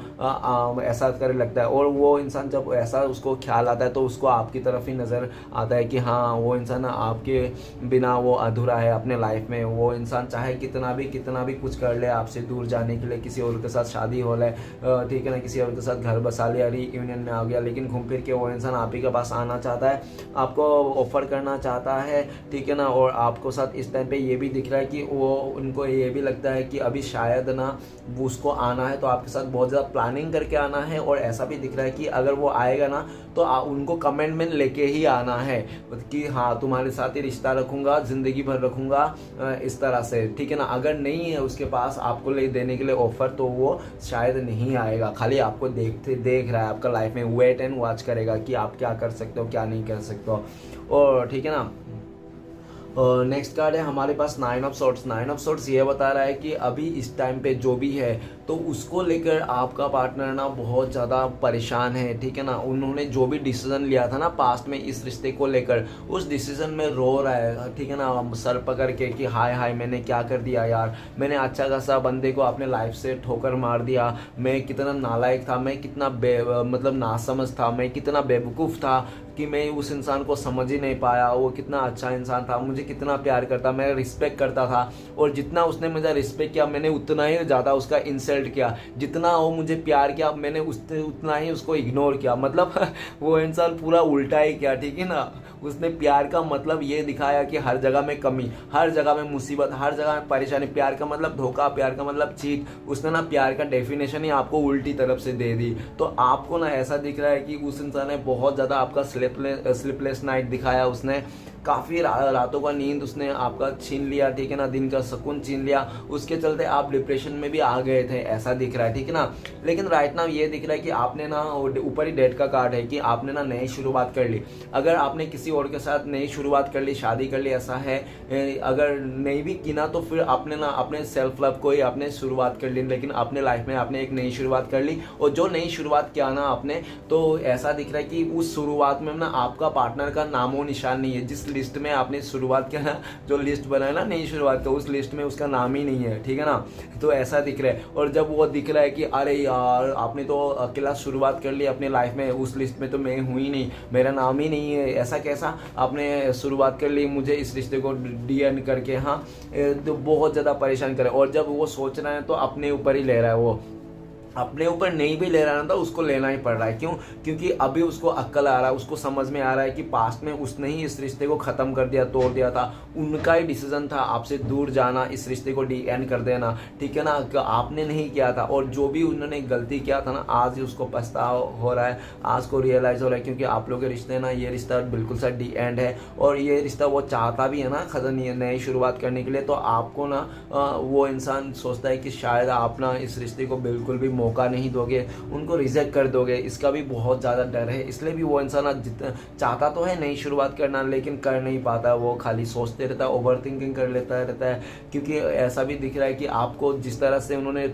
ऐसा कर लगता है। और वो इंसान जब ऐसा उसको ख्याल आता है तो उसको आपकी तरफ ही नज़र आता है कि हाँ वो इंसान आपके बिना वो अधूरा है अपने लाइफ में। वो इंसान चाहे कितना भी कुछ कर ले आपसे दूर जाने के लिए, किसी और के साथ शादी हो ले, ठीक है ना, किसी और के साथ घर बसा लिया, रीयूनियन में आ गया, लेकिन घूम फिर के वो इंसान आप ही के पास आना चाहता है, आपको ऑफर करना चाहता है, ठीक है ना। और आपको साथ इस टाइम पे ये भी दिख रहा है कि वो उनको ये भी लगता है कि अभी शायद ना वो उसको आना है तो आपके साथ बहुत ज़्यादा प्लानिंग करके आना है। और ऐसा भी दिख रहा है कि अगर वो आएगा ना तो उनको कमिटमेंट लेके ही आना है कि हाँ तुम्हारे साथ ही रिश्ता रखूंगा, जिंदगी भर रखूंगा, इस तरह से, ठीक है ना। अगर नहीं है उसके पास आपको ले देने के लिए ऑफर तो वो शायद नहीं आएगा, खाली आपको देख रहा है, आपका लाइफ में वेट एंड वॉच करेगा कि आप क्या कर सकते हो क्या नहीं कर सकते हो। और ठीक है ना, नेक्स्ट कार्ड है हमारे पास 9 ऑफ सॉर्ट्स। 9 ऑफ सॉर्ट्स ये बता रहा है कि अभी इस टाइम पे जो भी है तो उसको लेकर आपका पार्टनर ना बहुत ज़्यादा परेशान है, ठीक है ना। उन्होंने जो भी डिसीजन लिया था ना पास्ट में इस रिश्ते को लेकर, उस डिसीजन में रो रहा है, ठीक है ना, सर पकड़ के कि हाय हाय मैंने क्या कर दिया यार, मैंने अच्छा खासा बंदे को अपने लाइफ से ठोकर मार दिया, मैं कितना नालायक था, मैं कितना मतलब नासमझ था, मैं कितना बेवकूफ़ था कि मैं उस इंसान को समझ ही नहीं पाया। वो कितना अच्छा इंसान था, मुझे कितना प्यार करता, मैं रिस्पेक्ट करता था, और जितना उसने मुझे रिस्पेक्ट किया मैंने उतना ही ज़्यादा उसका इंसल्ट किया, जितना वो मुझे प्यार किया मैंने उतना ही उसको इग्नोर किया। मतलब वो इंसान पूरा उल्टा ही किया, ठीक है ना। उसने प्यार का मतलब ये दिखाया कि हर जगह में कमी, हर जगह में मुसीबत, हर जगह में परेशानी। प्यार का मतलब धोखा, प्यार का मतलब चीट। उसने ना प्यार का डेफिनेशन ही आपको उल्टी तरफ से दे दी। तो आपको ना ऐसा दिख रहा है कि उस इंसान ने बहुत ज़्यादा आपका स्लीपलेस नाइट दिखाया, उसने काफ़ी रातों का नींद उसने आपका छीन लिया, ठीक है ना, दिन का सुकून छीन लिया। उसके चलते आप डिप्रेशन में भी आ गए थे, ऐसा दिख रहा है, ठीक है ना। लेकिन राइट नाउ ये दिख रहा है कि आपने ना, ऊपर ही डेट का कार्ड है कि आपने ना नई शुरुआत कर ली। अगर आपने किसी और के साथ नई शुरुआत कर ली, शादी कर ली, ऐसा है, अगर नहीं भी की ना तो फिर आपने ना अपने सेल्फ लव को ही आपने शुरुआत कर ली, लेकिन अपने लाइफ में आपने एक नई शुरुआत कर ली। और जो नई शुरुआत किया ना आपने, तो ऐसा दिख रहा है कि उस शुरुआत में ना आपका पार्टनर का नामो निशान नहीं है। जिस लिस्ट में आपने शुरुआत किया ना, जो लिस्ट बनाया ना नई शुरुआत का, उस लिस्ट में उसका नाम ही नहीं है, ठीक है ना। तो ऐसा दिख रहा है। और जब वो दिख रहा है कि अरे यार आपने तो अकेला शुरुआत कर ली अपने लाइफ में, उस लिस्ट में तो मैं हूँ ही नहीं, मेरा नाम ही नहीं है, ऐसा कैसा आपने शुरुआत कर ली मुझे इस रिश्ते को डी करके, हाँ, तो बहुत ज़्यादा परेशान करे। और जब वो सोच रहा है तो अपने ऊपर ही ले रहा है, वो अपने ऊपर नहीं भी ले रहा था, उसको लेना ही पड़ रहा है। क्यों? क्योंकि अभी उसको अक्ल आ रहा है, उसको समझ में आ रहा है कि पास्ट में उसने ही इस रिश्ते को ख़त्म कर दिया, तोड़ दिया था। उनका ही डिसीजन था आपसे दूर जाना, इस रिश्ते को डी एंड कर देना, ठीक है ना, आपने नहीं किया था। और जो भी उन्होंने गलती किया था ना, आज ही उसको पछतावा हो रहा है, आज को रियलाइज़ हो रहा है। क्योंकि आप लोग के रिश्ते ना, ये रिश्ता बिल्कुल सा डी एंड है। और ये रिश्ता वो चाहता भी है ना खत्म, नई शुरुआत करने के लिए। तो आपको ना वो इंसान सोचता है कि शायद आप ना इस रिश्ते को बिल्कुल भी मौका नहीं दोगे, उनको रिजेक्ट कर दोगे, इसका भी बहुत ज़्यादा डर है। इसलिए भी वो इंसान जितना चाहता तो है नई शुरुआत करना, लेकिन कर नहीं पाता। वो खाली सोचते रहता है, ओवर थिंकिंग कर लेता है। क्योंकि ऐसा भी दिख रहा है कि आपको जिस तरह से उन्होंने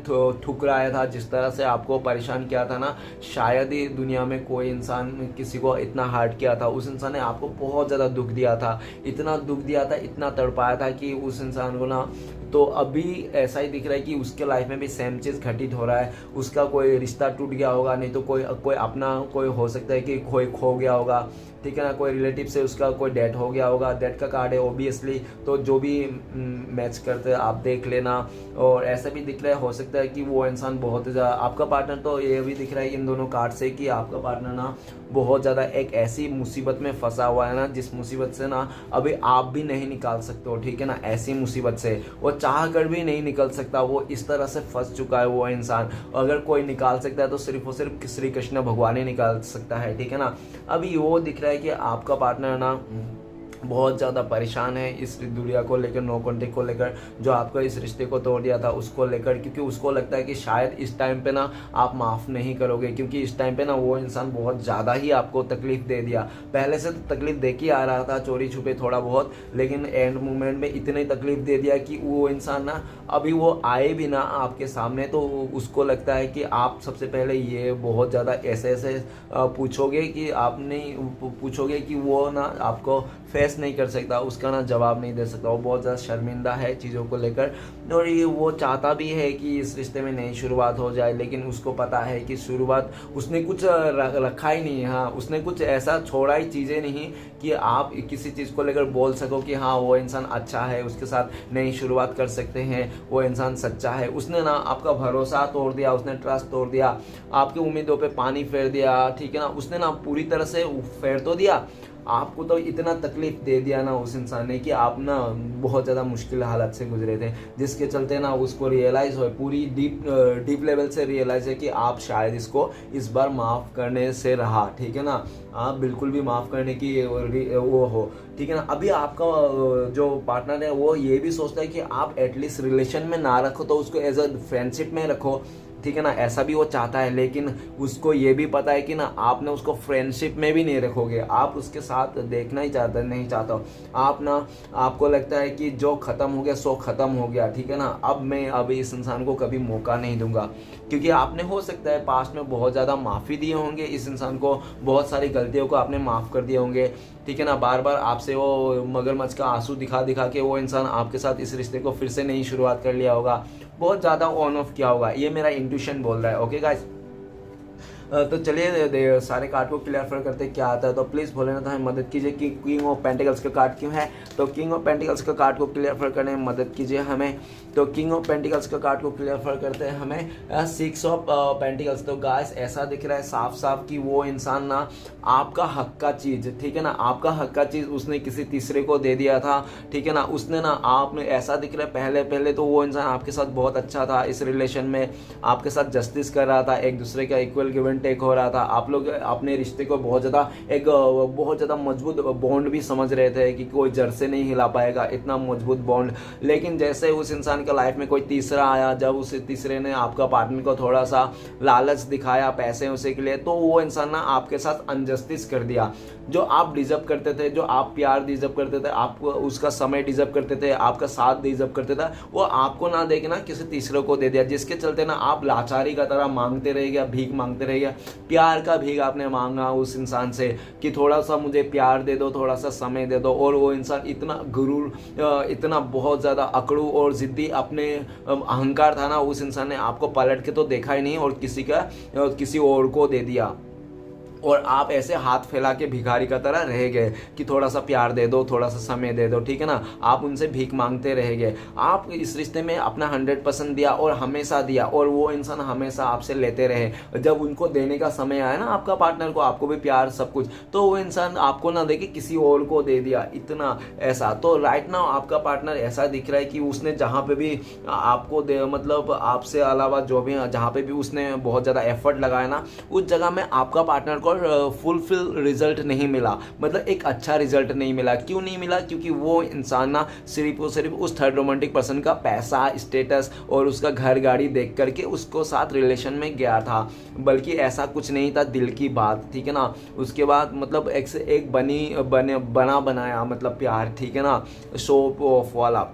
ठुकराया था, जिस तरह से आपको परेशान किया था ना, शायद ही दुनिया में कोई इंसान किसी को इतना हार्ट किया था। उस इंसान ने आपको बहुत ज़्यादा दुख दिया था, इतना दुख दिया था, इतना तड़पाया था कि उस इंसान को ना, तो अभी ऐसा ही दिख रहा है कि उसके लाइफ में भी सेम चीज़ घटित हो रहा है। उसका कोई रिश्ता टूट गया होगा, नहीं तो कोई अपना कोई हो सकता है कि कोई खो गया होगा, ठीक है ना, कोई रिलेटिव से उसका कोई डेथ हो गया होगा। डेथ का कार्ड है ओबियसली, तो जो भी मैच करते हैं आप देख लेना। और ऐसा भी दिख रहा है, हो सकता है कि वो इंसान बहुत ज़्यादा, आपका पार्टनर, तो ये भी दिख रहा है इन दोनों कार्ड से कि आपका पार्टनर ना बहुत ज़्यादा एक ऐसी मुसीबत में फंसा हुआ है ना, जिस मुसीबत से ना अभी आप भी नहीं निकाल सकते हो, ठीक है ना। ऐसी मुसीबत से वो चाह कर भी नहीं निकल सकता, वो इस तरह से फंस चुका है वो इंसान। अगर कोई निकाल सकता है तो सिर्फ और सिर्फ श्री कृष्ण भगवान ही निकाल सकता है, ठीक है ना। अभी वो दिख रहा है कि आपका पार्टनर ना बहुत ज़्यादा परेशान है इस दुनिया को लेकर, नो कॉन्टेक्ट को लेकर, जो आपको इस रिश्ते को तोड़ दिया था उसको लेकर, क्योंकि उसको लगता है कि शायद इस टाइम पे ना आप माफ़ नहीं करोगे, क्योंकि इस टाइम पे ना वो इंसान बहुत ज़्यादा ही आपको तकलीफ़ दे दिया। पहले से तो तकलीफ़ दे के आ रहा था चोरी छुपे थोड़ा बहुत, लेकिन एंड मोमेंट में इतनी तकलीफ़ दे दिया कि वो इंसान ना अभी वो आए भी ना आपके सामने तो उसको लगता है कि आप सबसे पहले ये बहुत ज़्यादा ऐसे ऐसे पूछोगे कि आप नहीं पूछोगे कि वो ना आपको फेस नहीं कर सकता, उसका ना जवाब नहीं दे सकता, वो बहुत ज़्यादा शर्मिंदा है चीज़ों को लेकर। और ये वो चाहता भी है कि इस रिश्ते में नई शुरुआत हो जाए, लेकिन उसको पता है कि शुरुआत उसने कुछ रखा ही नहीं है। हाँ, उसने कुछ ऐसा छोड़ा ही चीज़ें नहीं कि आप किसी चीज़ को लेकर बोल सको कि हाँ वो इंसान अच्छा है, उसके साथ नई शुरुआत कर सकते हैं, वो इंसान सच्चा है। उसने ना आपका भरोसा तोड़ दिया, उसने ट्रस्ट तोड़ दिया, आपकी उम्मीदों पे पानी फेर दिया, ठीक है ना, उसने ना पूरी तरह से फेर तो दिया, आपको तो इतना तकलीफ दे दिया ना उस इंसान ने कि आप ना बहुत ज़्यादा मुश्किल हालत से गुजरे थे, जिसके चलते ना उसको रियलाइज़ हो, पूरी डीप लेवल से रियलाइज़ है कि आप शायद इसको इस बार माफ़ करने से रहा, ठीक है ना, आप बिल्कुल भी माफ़ करने की वो हो, ठीक है ना। अभी आपका जो पार्टनर है वो ये भी सोचता है कि आप एटलीस्ट रिलेशन में ना रखो तो उसको एज अ फ्रेंडशिप में रखो, ठीक है ना, ऐसा भी वो चाहता है, लेकिन उसको ये भी पता है कि ना आपने उसको फ्रेंडशिप में भी नहीं रखोगे, आप उसके साथ देखना ही नहीं चाहता हो आप ना, आपको लगता है कि जो ख़त्म हो गया सो ख़त्म हो गया, ठीक है ना, अब मैं इस इंसान को कभी मौका नहीं दूंगा, क्योंकि आपने हो सकता है पास्ट में बहुत ज़्यादा माफ़ी दिए होंगे इस इंसान को, बहुत सारी गलतियों को आपने माफ़ कर दिए होंगे, ठीक है ना, बार बार आपसे वो मगरमच्छ का आंसू दिखा दिखा के वो इंसान आपके साथ इस रिश्ते को फिर से नई शुरुआत कर लिया होगा, बहुत ज़्यादा ऑन ऑफ किया होगा, ये मेरा इंट्यूशन बोल रहा है। ओके गाइस, तो चलिए सारे कार्ड को क्लियर करते क्या आता है, तो प्लीज़ भोलेनाथ हमें मदद कीजिए कि किंग ऑफ पेंटिकल्स का कार्ड क्यों है, तो किंग ऑफ पेंटिकल्स का कार्ड को क्लियर करने में मदद कीजिए हमें, तो किंग ऑफ पेंटिकल्स का कार्ड को क्लियर करते हैं हमें 6 ऑफ पेंटिकल्स। तो गाइस ऐसा दिख रहा है साफ साफ कि वो इंसान ना आपका हक का चीज़, ठीक है ना, आपका हक का चीज़ उसने किसी तीसरे को दे दिया था, ठीक है ना, उसने ना आप में ऐसा दिख रहा है पहले तो वो इंसान आपके साथ बहुत अच्छा था, इस रिलेशन में आपके साथ जस्टिस कर रहा था, एक दूसरे का इक्वल गिव एंड टेक हो रहा था, आप लोग अपने रिश्ते को बहुत ज़्यादा मजबूत बॉन्ड भी समझ रहे थे कि कोई जड़ से नहीं हिला पाएगा, इतना मजबूत बॉन्ड। लेकिन जैसे उस इंसान का लाइफ में कोई तीसरा आया, जब उस तीसरे ने आपका पार्टनर को थोड़ा सा लालच दिखाया पैसे उसे के लिए, तो वो इंसान ना आपके साथ अनजस्टिस कर दिया, जो आप डिजर्व करते थे, जो आप प्यार डिजर्व करते थे, आप उसका समय डिजर्व करते थे, आपका साथ डिजर्व करते थे, वो आपको ना देके ना किसी तीसरे को दे दिया, जिसके चलते ना आप लाचारी का तरह मांगते रह गया, भीख मांगते रह गया, प्यार का भीख आपने मांगा उस इंसान से कि थोड़ा सा मुझे प्यार दे दो, थोड़ा सा समय दे दो, और वो इंसान इतना गुरूर, इतना बहुत ज़्यादा अकड़ू और जिद्दी अपने अहंकार था ना, उस इंसान ने आपको पलट के तो देखा ही नहीं और किसी और को दे दिया, और आप ऐसे हाथ फैला के भिखारी का तरह रह गए कि थोड़ा सा प्यार दे दो, थोड़ा सा समय दे दो, ठीक है ना, आप उनसे भीख मांगते रह गए। आप इस रिश्ते में अपना 100% दिया और हमेशा दिया, और वो इंसान हमेशा आपसे लेते रहे, जब उनको देने का समय आया ना आपका पार्टनर को, आपको भी प्यार सब कुछ, तो वो इंसान आपको ना दे के किसी और को दे दिया, इतना ऐसा। तो राइट नाउ आपका पार्टनर ऐसा दिख रहा है कि उसने जहाँ पे भी आपको दे, मतलब आपसे अलावा जो भी जहाँ पे भी उसने बहुत ज़्यादा एफर्ट लगाया ना, उस जगह में आपका पार्टनर को फुलफिल रिजल्ट नहीं मिला, मतलब एक अच्छा रिजल्ट नहीं मिला। क्यों नहीं मिला? क्योंकि वो इंसान ना सिर्फ और सिर्फ उस थर्ड रोमांटिक पर्सन का पैसा, स्टेटस और उसका घर गाड़ी देख करके उसको साथ रिलेशन में गया था, बल्कि ऐसा कुछ नहीं था, दिल की बात, ठीक है ना। उसके बाद मतलब एक से एक बना बनाया मतलब प्यार, ठीक है ना, शो ऑफ वाला।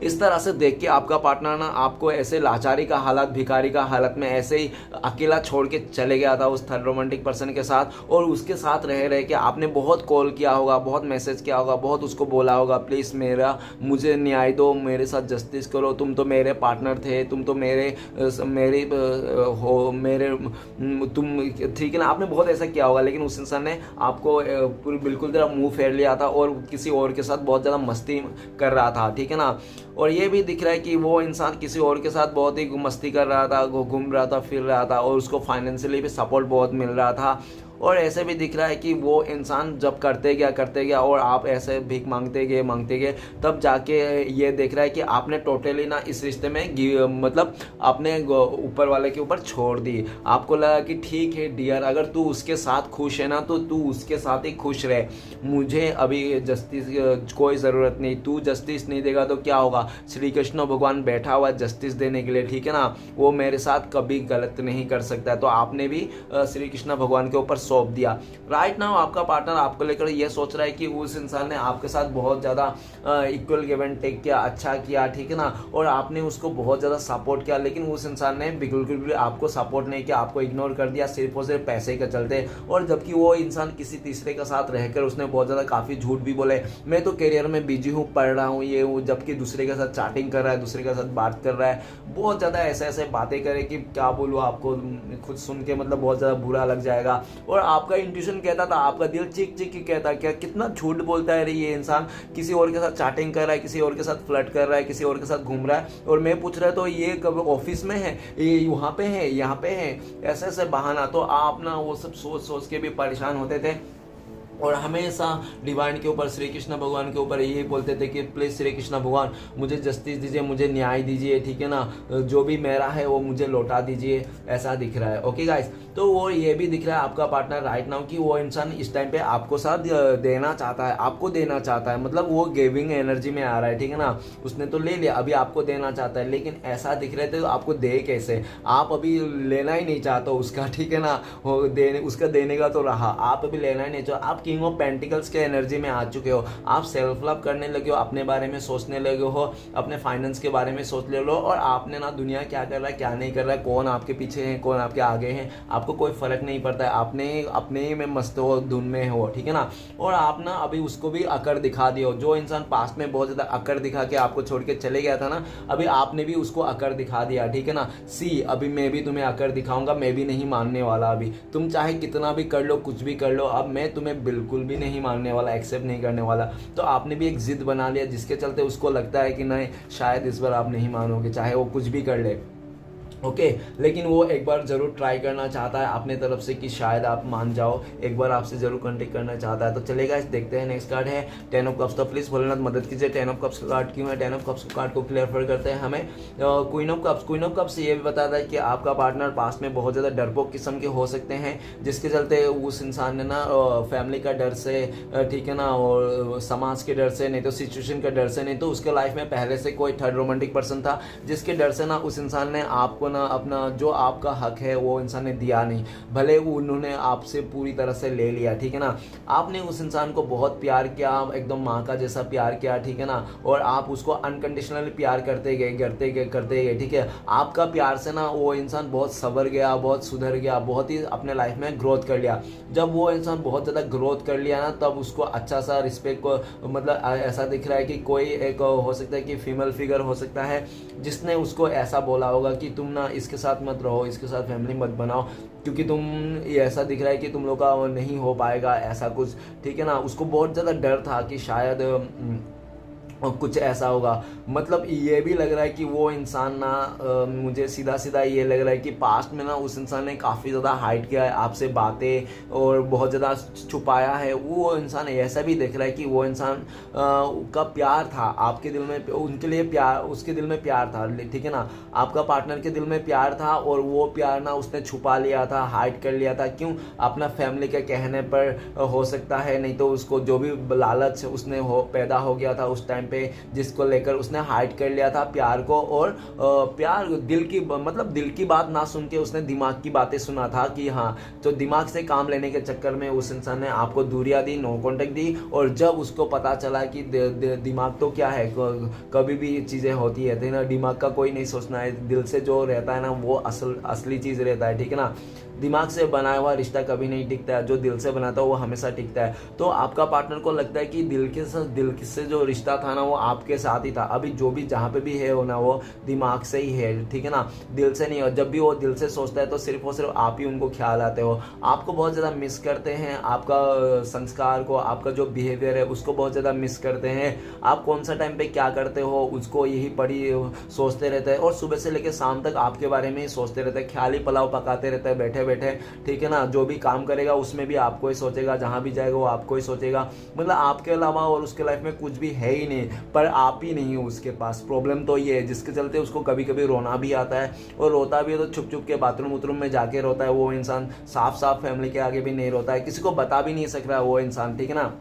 इस तरह से देख के आपका पार्टनर ना आपको ऐसे लाचारी का हालत, भिखारी का हालत में ऐसे ही अकेला छोड़ के चले गया था उस थर्ड रोमांटिक पर्सन के साथ, और उसके साथ रह के आपने बहुत कॉल किया होगा, बहुत मैसेज किया होगा, बहुत उसको बोला होगा प्लीज़ मुझे न्याय दो, मेरे साथ जस्टिस करो, तुम तो मेरे पार्टनर थे, तुम तो मेरे तुम, ठीक है ना, आपने बहुत ऐसा किया होगा। लेकिन उस इंसान ने आपको बिल्कुल तेरा मुंह फेर लिया था और किसी और के साथ बहुत ज़्यादा मस्ती कर रहा था, ठीक है ना। और ये भी दिख रहा है कि वो इंसान किसी और के साथ बहुत ही मस्ती कर रहा था, घूम रहा था, फिर रहा था, और उसको फाइनेंशियली भी सपोर्ट बहुत मिल रहा था, और ऐसे भी दिख रहा है कि वो इंसान जब करते गया और आप ऐसे भीख मांगते गए तब जाके ये देख रहा है कि आपने टोटली ना इस रिश्ते में मतलब अपने ऊपर वाले के ऊपर छोड़ दी। आपको लगा कि ठीक है डियर, अगर तू उसके साथ खुश है ना तो तू उसके साथ ही खुश रहे, मुझे अभी जस्टिस कोई ज़रूरत नहीं। तू जस्टिस नहीं देगा तो क्या होगा, श्री कृष्ण भगवान बैठा हुआ जस्टिस देने के लिए, ठीक है ना, वो मेरे साथ कभी गलत नहीं कर सकता है। तो आपने भी श्री कृष्ण भगवान के ऊपर सौंप दिया। राइट नाउ आपका पार्टनर आपको लेकर ये सोच रहा है कि उस इंसान ने आपके साथ बहुत ज़्यादा इक्वल गिव एंड टेक किया, अच्छा किया, ठीक है ना, और आपने उसको बहुत ज़्यादा सपोर्ट किया, लेकिन उस इंसान ने बिल्कुल भी आपको सपोर्ट नहीं किया, आपको इग्नोर कर दिया सिर्फ और सिर्फ पैसे के चलते। और जबकि वो इंसान किसी तीसरे के साथ रहकर उसने बहुत ज़्यादा काफ़ी झूठ भी बोले, मैं तो करियर में बिजी हूँ, पढ़ रहा हूँ, ये हूँ, जबकि दूसरे के साथ चैटिंग कर रहा है, दूसरे के साथ बात कर रहा है, बहुत ज़्यादा ऐसे बातें करे कि क्या बोलूँ आपको, खुद सुन के मतलब बहुत ज़्यादा बुरा लग जाएगा। और आपका इंट्यूशन कहता था, आपका दिल चिक चिक कहता, क्या कितना झूठ बोलता है रे ये इंसान, किसी और के साथ चैटिंग कर रहा है, किसी और के साथ फ्लर्ट कर रहा है, किसी और के साथ घूम रहा है, और मैं पूछ रहा तो ये कब ऑफिस में है, ये वहाँ पे है, यहाँ पे है, ऐसे बहाना। तो आप ना वो सब सोच के भी परेशान होते थे और हमेशा डिवाइन के ऊपर, श्री कृष्ण भगवान के ऊपर यही बोलते थे कि प्लीज़ श्री कृष्ण भगवान मुझे जस्टिस दीजिए, मुझे न्याय दीजिए, ठीक है ना, जो भी मेरा है वो मुझे लौटा दीजिए, ऐसा दिख रहा है। ओके गाइस, तो वो ये भी दिख रहा है आपका पार्टनर राइट नाउ कि वो इंसान इस टाइम पे आपको साथ देना चाहता है, आपको देना चाहता है, मतलब वो गिविंग एनर्जी में आ रहा है, ठीक है ना, उसने तो ले लिया, अभी आपको देना चाहता है, लेकिन ऐसा दिख रहे थे तो आपको दे कैसे, आप अभी लेना ही नहीं चाहते उसका, ठीक है ना, वो देने उसका देने का तो रहा, आप अभी लेना ही नहीं चाहते। आप किंग ऑफ पेंटिकल्स के एनर्जी में आ चुके हो, आप सेल्फ लव करने लगे हो, अपने बारे में सोचने लगे हो, अपने फाइनेंस के बारे में सोच ले लो, और आपने ना दुनिया क्या कर रहा है क्या नहीं कर रहा है, कौन आपके पीछे है कौन आपके आगे है, आपको कोई फर्क नहीं पड़ता है, आपने अपने ही में मस्त हो, धुन में हो, ठीक है ना। और आप ना अभी उसको भी अकड़ दिखा दियो, जो इंसान पास्ट में बहुत ज्यादा अकड़ दिखा के आपको छोड़ के चले गया था ना, अभी आपने भी उसको अकड़ दिखा दिया, ठीक है ना। सी अभी मैं भी तुम्हें अकड़ दिखाऊंगा, मैं भी नहीं मानने वाला, अभी तुम चाहे कितना भी कर लो, कुछ भी कर लो, अब मैं तुम्हें बिल्कुल भी नहीं मानने वाला, एक्सेप्ट नहीं करने वाला। तो आपने भी एक जिद बना लिया जिसके चलते उसको लगता है कि नहीं शायद इस बार आप नहीं मानोगे, चाहे वो कुछ भी कर ले, ओके लेकिन वो एक बार ज़रूर ट्राई करना चाहता है अपने तरफ से कि शायद आप मान जाओ, एक बार आपसे ज़रूर कांटेक्ट करना चाहता है। तो चलेगा, इस देखते हैं नेक्स्ट कार्ड है 10 ऑफ कप्स। तो प्लीज़ भोलेनाथ मदद कीजिए, 10 ऑफ कप्स का कार्ड क्यों है, 10 ऑफ कप्स कार्ड को क्लियर करते हैं हमें। Queen of cups, queen of cups ये भी बताता है कि आपका पार्टनर पास में बहुत ज़्यादा डरपोक किस्म के हो सकते हैं, जिसके चलते उस इंसान ने ना फैमिली का डर से, ठीक है ना, और समाज के डर से, नहीं तो सिचुएशन का डर से, नहीं तो उसके लाइफ में पहले से कोई थर्ड रोमांटिक पर्सन था जिसके डर से ना उस इंसान ने आपको ना अपना जो आपका हक है वो इंसान ने दिया नहीं, भले उन्होंने आपसे पूरी तरह से ले लिया, ठीक है ना। आपने उस इंसान को बहुत प्यार किया, एकदम माँ का जैसा प्यार किया, ठीक है ना, और आप उसको अनकंडीशनली प्यार करते गए, ठीक है। आपका प्यार से ना वो इंसान बहुत संवर गया, बहुत सुधर गया, बहुत ही अपने लाइफ में ग्रोथ कर लिया। जब वो इंसान बहुत ज़्यादा ग्रोथ कर लिया ना, तब उसको अच्छा सा रिस्पेक्ट को, मतलब ऐसा दिख रहा है कि कोई एक हो सकता है कि फीमेल फिगर हो सकता है जिसने उसको ऐसा बोला होगा कि तुम ना इसके साथ मत रहो, इसके साथ फैमिली मत बनाओ, क्योंकि तुम, ये ऐसा दिख रहा है कि तुम लोग का नहीं हो पाएगा ऐसा कुछ, ठीक है ना। उसको बहुत ज़्यादा डर था कि शायद और कुछ ऐसा होगा। मतलब ये भी लग रहा है कि वो इंसान ना मुझे सीधा सीधा ये लग रहा है कि पास्ट में ना उस इंसान ने काफ़ी ज़्यादा हाइड किया है आपसे बातें और बहुत ज़्यादा छुपाया है। वो इंसान ऐसा भी देख रहा है कि वो इंसान का प्यार था आपके दिल में, उनके लिए प्यार, उसके दिल में प्यार था, ठीक है ना। आपका पार्टनर के दिल में प्यार था और वो प्यार ना उसने छुपा लिया था, हाइड कर लिया था। क्यों? अपना फैमिली के कहने पर हो सकता है, नहीं तो उसको जो भी लालच उसने पैदा हो गया था उस टाइम पे, जिसको लेकर उसने हाइड कर लिया था प्यार को। और प्यार दिल की, मतलब दिल की बात ना सुन के उसने दिमाग की बातें सुना था कि हाँ, तो दिमाग से काम लेने के चक्कर में उस इंसान ने आपको दूरियां दी, नो कॉन्टेक्ट दी। और जब उसको पता चला कि दिमाग तो क्या है, कभी भी चीज़ें होती है ना, दिमाग का कोई नहीं सोचना है, दिल से जो रहता है ना वो असली चीज़ रहता है, ठीक है ना। दिमाग से बनाया हुआ रिश्ता कभी नहीं टिकता है, जो दिल से बनाता है वो हमेशा टिकता है। तो आपका पार्टनर को लगता है कि दिल से जो रिश्ता था ना वो आपके साथ ही था। अभी जो भी जहाँ पे भी है हो ना, वो दिमाग से ही है, ठीक है ना, दिल से नहीं हो। जब भी वो दिल से सोचता है तो सिर्फ और सिर्फ आप ही उनको ख्याल आते हो, आपको बहुत ज़्यादा मिस करते हैं, आपका संस्कार को, आपका जो बिहेवियर है उसको बहुत ज़्यादा मिस करते हैं। आप कौन सा टाइम पे क्या करते हो उसको यही पड़ी सोचते रहते हैं, और सुबह से लेकर शाम तक आपके बारे में ही सोचते रहते हैं, ख्याली पुलाव पकाते रहते हैं बैठे बैठे, ठीक है ना। जो भी काम करेगा उसमें भी आपको ही सोचेगा, जहाँ भी जाएगा वो आपको ही सोचेगा, मतलब आपके अलावा और उसके लाइफ में कुछ भी है ही नहीं, पर आप ही नहीं हो उसके पास। प्रॉब्लम तो ये है, जिसके चलते उसको कभी कभी रोना भी आता है, और रोता भी है तो छुप छुप के बाथरूम उथरूम में जाके रोता है वो इंसान। साफ साफ फैमिली के आगे भी नहीं रोता है, किसी को बता भी नहीं सक रहा वो इंसान, ठीक है ना।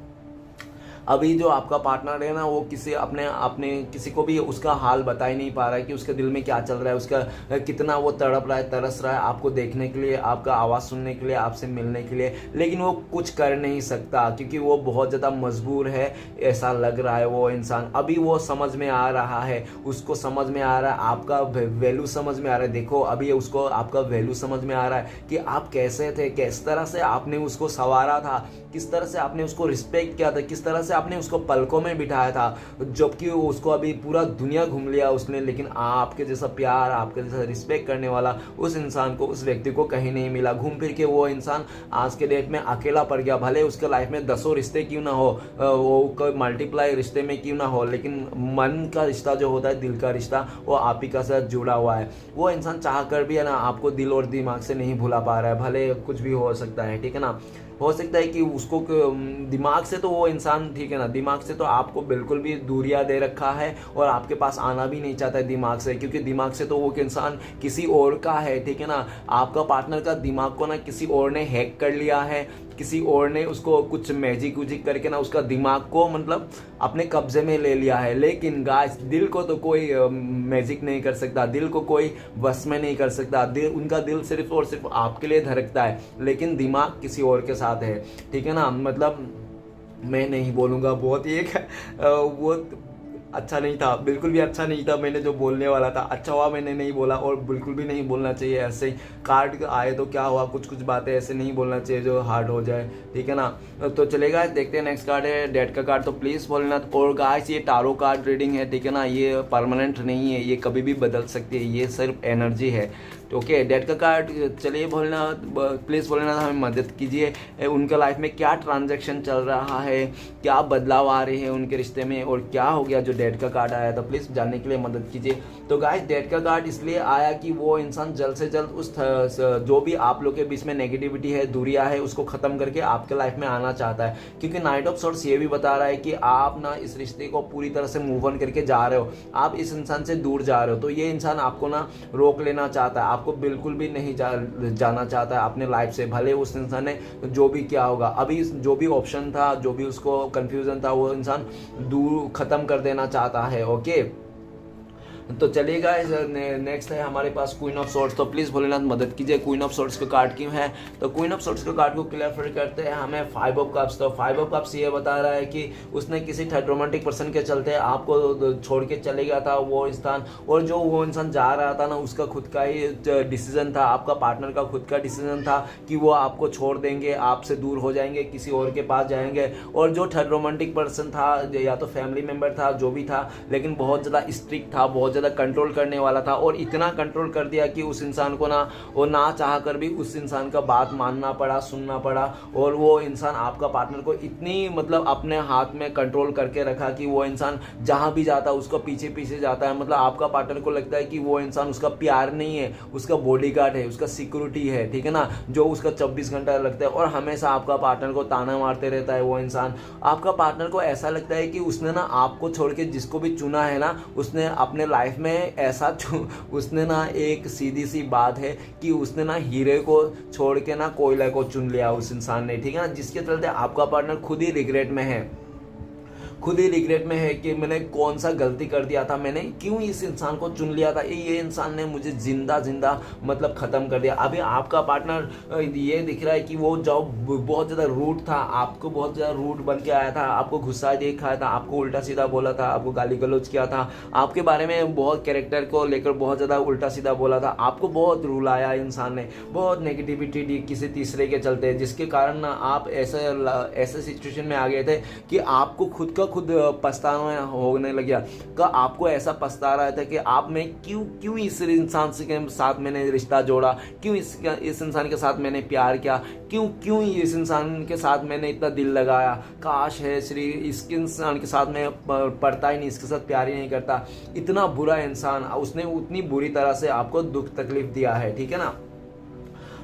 अभी जो आपका पार्टनर है ना, वो किसी अपने अपने किसी को भी उसका हाल बता ही नहीं पा रहा है कि उसके दिल में क्या चल रहा है, उसका कितना वो तड़प रहा है, तरस रहा है आपको देखने के लिए, आपका आवाज़ सुनने के लिए, आपसे मिलने के लिए, लेकिन वो कुछ कर नहीं सकता क्योंकि वो बहुत ज़्यादा मजबूर है, ऐसा लग रहा है वो इंसान। अभी वो समझ में आ रहा है, उसको समझ में आ रहा है, आपका वैल्यू समझ में आ रहा है। देखो अभी उसको आपका वैल्यू समझ में आ रहा है कि आप कैसे थे, किस तरह से आपने उसको संवारा था, किस तरह से आपने उसको रिस्पेक्ट किया था, किस तरह से आपने उसको पलकों में बिठाया था, जबकि उसको अभी पूरा दुनिया घूम लिया उसने, लेकिन आपके जैसा प्यार, आपके जैसा रिस्पेक्ट करने वाला उस इंसान को, उस व्यक्ति को कहीं नहीं मिला। घूम फिर के वो इंसान आज के डेट में अकेला पड़ गया। भले उसके लाइफ में 10 रिश्ते क्यों ना हो, वो कोई मल्टीप्लाई रिश्ते में क्यों ना हो, लेकिन मन का रिश्ता जो होता है, दिल का रिश्ता, वो आप ही का साथ जुड़ा हुआ है। वो इंसान चाह कर भी है ना आपको दिल और दिमाग से नहीं भुला पा रहा है। भले कुछ भी हो सकता है, ठीक है ना। हो सकता है कि उसको दिमाग से तो वो इंसान, ठीक है ना, दिमाग से तो आपको बिल्कुल भी दूरियां दे रखा है और आपके पास आना भी नहीं चाहता है दिमाग से, क्योंकि दिमाग से तो वो इंसान किसी और का है, ठीक है ना। आपका पार्टनर का दिमाग को ना किसी और ने हैक कर लिया है, किसी और ने उसको कुछ मैजिक वुजिक करके ना उसका दिमाग को मतलब अपने कब्जे में ले लिया है। लेकिन गाइस, दिल को तो कोई मैजिक नहीं कर सकता, दिल को कोई वश में नहीं कर सकता। दिल, उनका दिल सिर्फ और सिर्फ आपके लिए धड़कता है, लेकिन दिमाग किसी और के साथ है, ठीक है ना। मतलब मैं नहीं बोलूँगा, बहुत ही एक वो अच्छा नहीं था, बिल्कुल भी अच्छा नहीं था। मैंने जो बोलने वाला था, अच्छा हुआ मैंने नहीं बोला, और बिल्कुल भी नहीं बोलना चाहिए ऐसे ही। कार्ड आए तो क्या हुआ, कुछ कुछ बातें ऐसे नहीं बोलना चाहिए जो हार्ड हो जाए, ठीक है ना। तो चलेगा, देखते हैं नेक्स्ट कार्ड है डेट का कार्ड। तो प्लीज़ भोलेनाथ। और गाइस, ये टारो कार्ड रीडिंग है, ठीक है ना, ये परमानेंट नहीं है, ये कभी भी बदल सकती है, ये सिर्फ एनर्जी है। ओके, डेट का कार्ड। चलिए भोलेनाथ, प्लीज़ भोलेनाथ हमें मदद कीजिए। उनके लाइफ में क्या ट्रांजैक्शन चल रहा है, क्या बदलाव आ रहे हैं उनके रिश्ते में, और क्या हो गया जो डेट का कार्ड आया था, प्लीज़ जानने के लिए मदद कीजिए। तो गाइस, डेट का कार्ड इसलिए आया कि वो इंसान जल्द से जल्द उस जो भी आप लोग के बीच में नेगेटिविटी है, दूरियां है, उसको ख़त्म करके आपके लाइफ में आना चाहता है। क्योंकि नाइट ऑफ सोर्ड्स ये भी बता रहा है कि आप ना इस रिश्ते को पूरी तरह से मूव ऑन करके जा रहे हो, आप इस इंसान से दूर जा रहे हो। तो ये इंसान आपको ना रोक लेना चाहता है, आपको बिल्कुल भी नहीं जाना चाहता है अपने लाइफ से। भले उस इंसान ने जो भी किया होगा, अभी जो भी ऑप्शन था, जो भी उसको कंफ्यूजन था, वो इंसान दूर खत्म कर देना चाहता है। ओके, तो चलिएगा, नेक्स्ट है हमारे पास क्वीन ऑफ सोर्ड्स। तो प्लीज़ भोलेनाथ मदद कीजिए, क्वीन ऑफ सोर्ड्स का कार्ड क्यों है। तो क्वीन ऑफ सोर्ड्स के कार्ड को क्लियर करते हैं हमें 5 ऑफ कप्स। तो 5 ऑफ कप्स ये बता रहा है कि उसने किसी थर्ड रोमांटिक पर्सन के चलते आपको छोड़ के चले गया था वो इंसान, और जो वो इंसान जा रहा था ना, उसका खुद का ही डिसीजन था, आपका पार्टनर का खुद का डिसीजन था कि वो आपको छोड़ देंगे, आपसे दूर हो जाएंगे, किसी और के पास जाएंगे। और जो थर्ड रोमांटिक पर्सन था, या तो फैमिली मेम्बर था, जो भी था, लेकिन बहुत ज़्यादा स्ट्रिक्ट था, बहुत ज़्यादा कंट्रोल करने वाला था, और इतना कंट्रोल कर दिया कि उस इंसान को ना, वो ना चाह कर भी उस इंसान का बात मानना पड़ा, सुनना पड़ा। और वो इंसान आपका पार्टनर को इतनी मतलब अपने हाथ में कंट्रोल करके रखा कि वो इंसान जहां भी जाता है उसको पीछे पीछे जाता है। मतलब आपका पार्टनर को लगता है कि वो इंसान उसका प्यार नहीं है, उसका बॉडीगार्ड है, उसका सिक्योरिटी है, ठीक है ना, जो उसका 24 घंटा लगता है, और हमेशा आपका पार्टनर को ताना मारते रहता है वो इंसान। आपका पार्टनर को ऐसा लगता है कि उसने ना आपको छोड़ के जिसको भी चुना है ना, उसने अपने लाइफ में ऐसा उसने ना, एक सीधी सी बात है कि उसने ना हीरे को छोड़ के ना कोयला को चुन लिया उस इंसान ने, ठीक है ना, जिसके चलते आपका पार्टनर खुद ही रिग्रेट में है, खुद ही रिग्रेट में है कि मैंने कौन सा गलती कर दिया था, मैंने क्यों इस इंसान को चुन लिया था, ये इंसान ने मुझे जिंदा जिंदा मतलब ख़त्म कर दिया। अभी आपका पार्टनर ये दिख रहा है कि वो जब बहुत ज़्यादा रूड था, आपको बहुत ज़्यादा रूड बन के आया था, आपको गुस्सा दिखाया था, आपको उल्टा सीधा बोला था, आपको गाली गलौज किया था, आपके बारे में बहुत कैरेक्टर को लेकर बहुत ज़्यादा उल्टा सीधा बोला था, आपको बहुत रुलाया इंसान ने, बहुत नेगेटिविटी दी किसी तीसरे के चलते, जिसके कारण ना आप ऐसे सिचुएशन में आ गए थे कि आपको खुद का खुद पछताना होने लगा। का आपको ऐसा पछता रहा था कि आप में क्यों इस इंसान के साथ मैंने रिश्ता जोड़ा, क्यों इस इंसान के साथ मैंने प्यार किया, क्यों इस इंसान के साथ मैंने इतना दिल लगाया, काश है श्री इसके इंसान के साथ मैं पढ़ता ही नहीं, इसके साथ प्यार ही नहीं करता। इतना बुरा इंसान, उसने उतनी बुरी तरह से आपको दुख तकलीफ दिया है, ठीक है ना।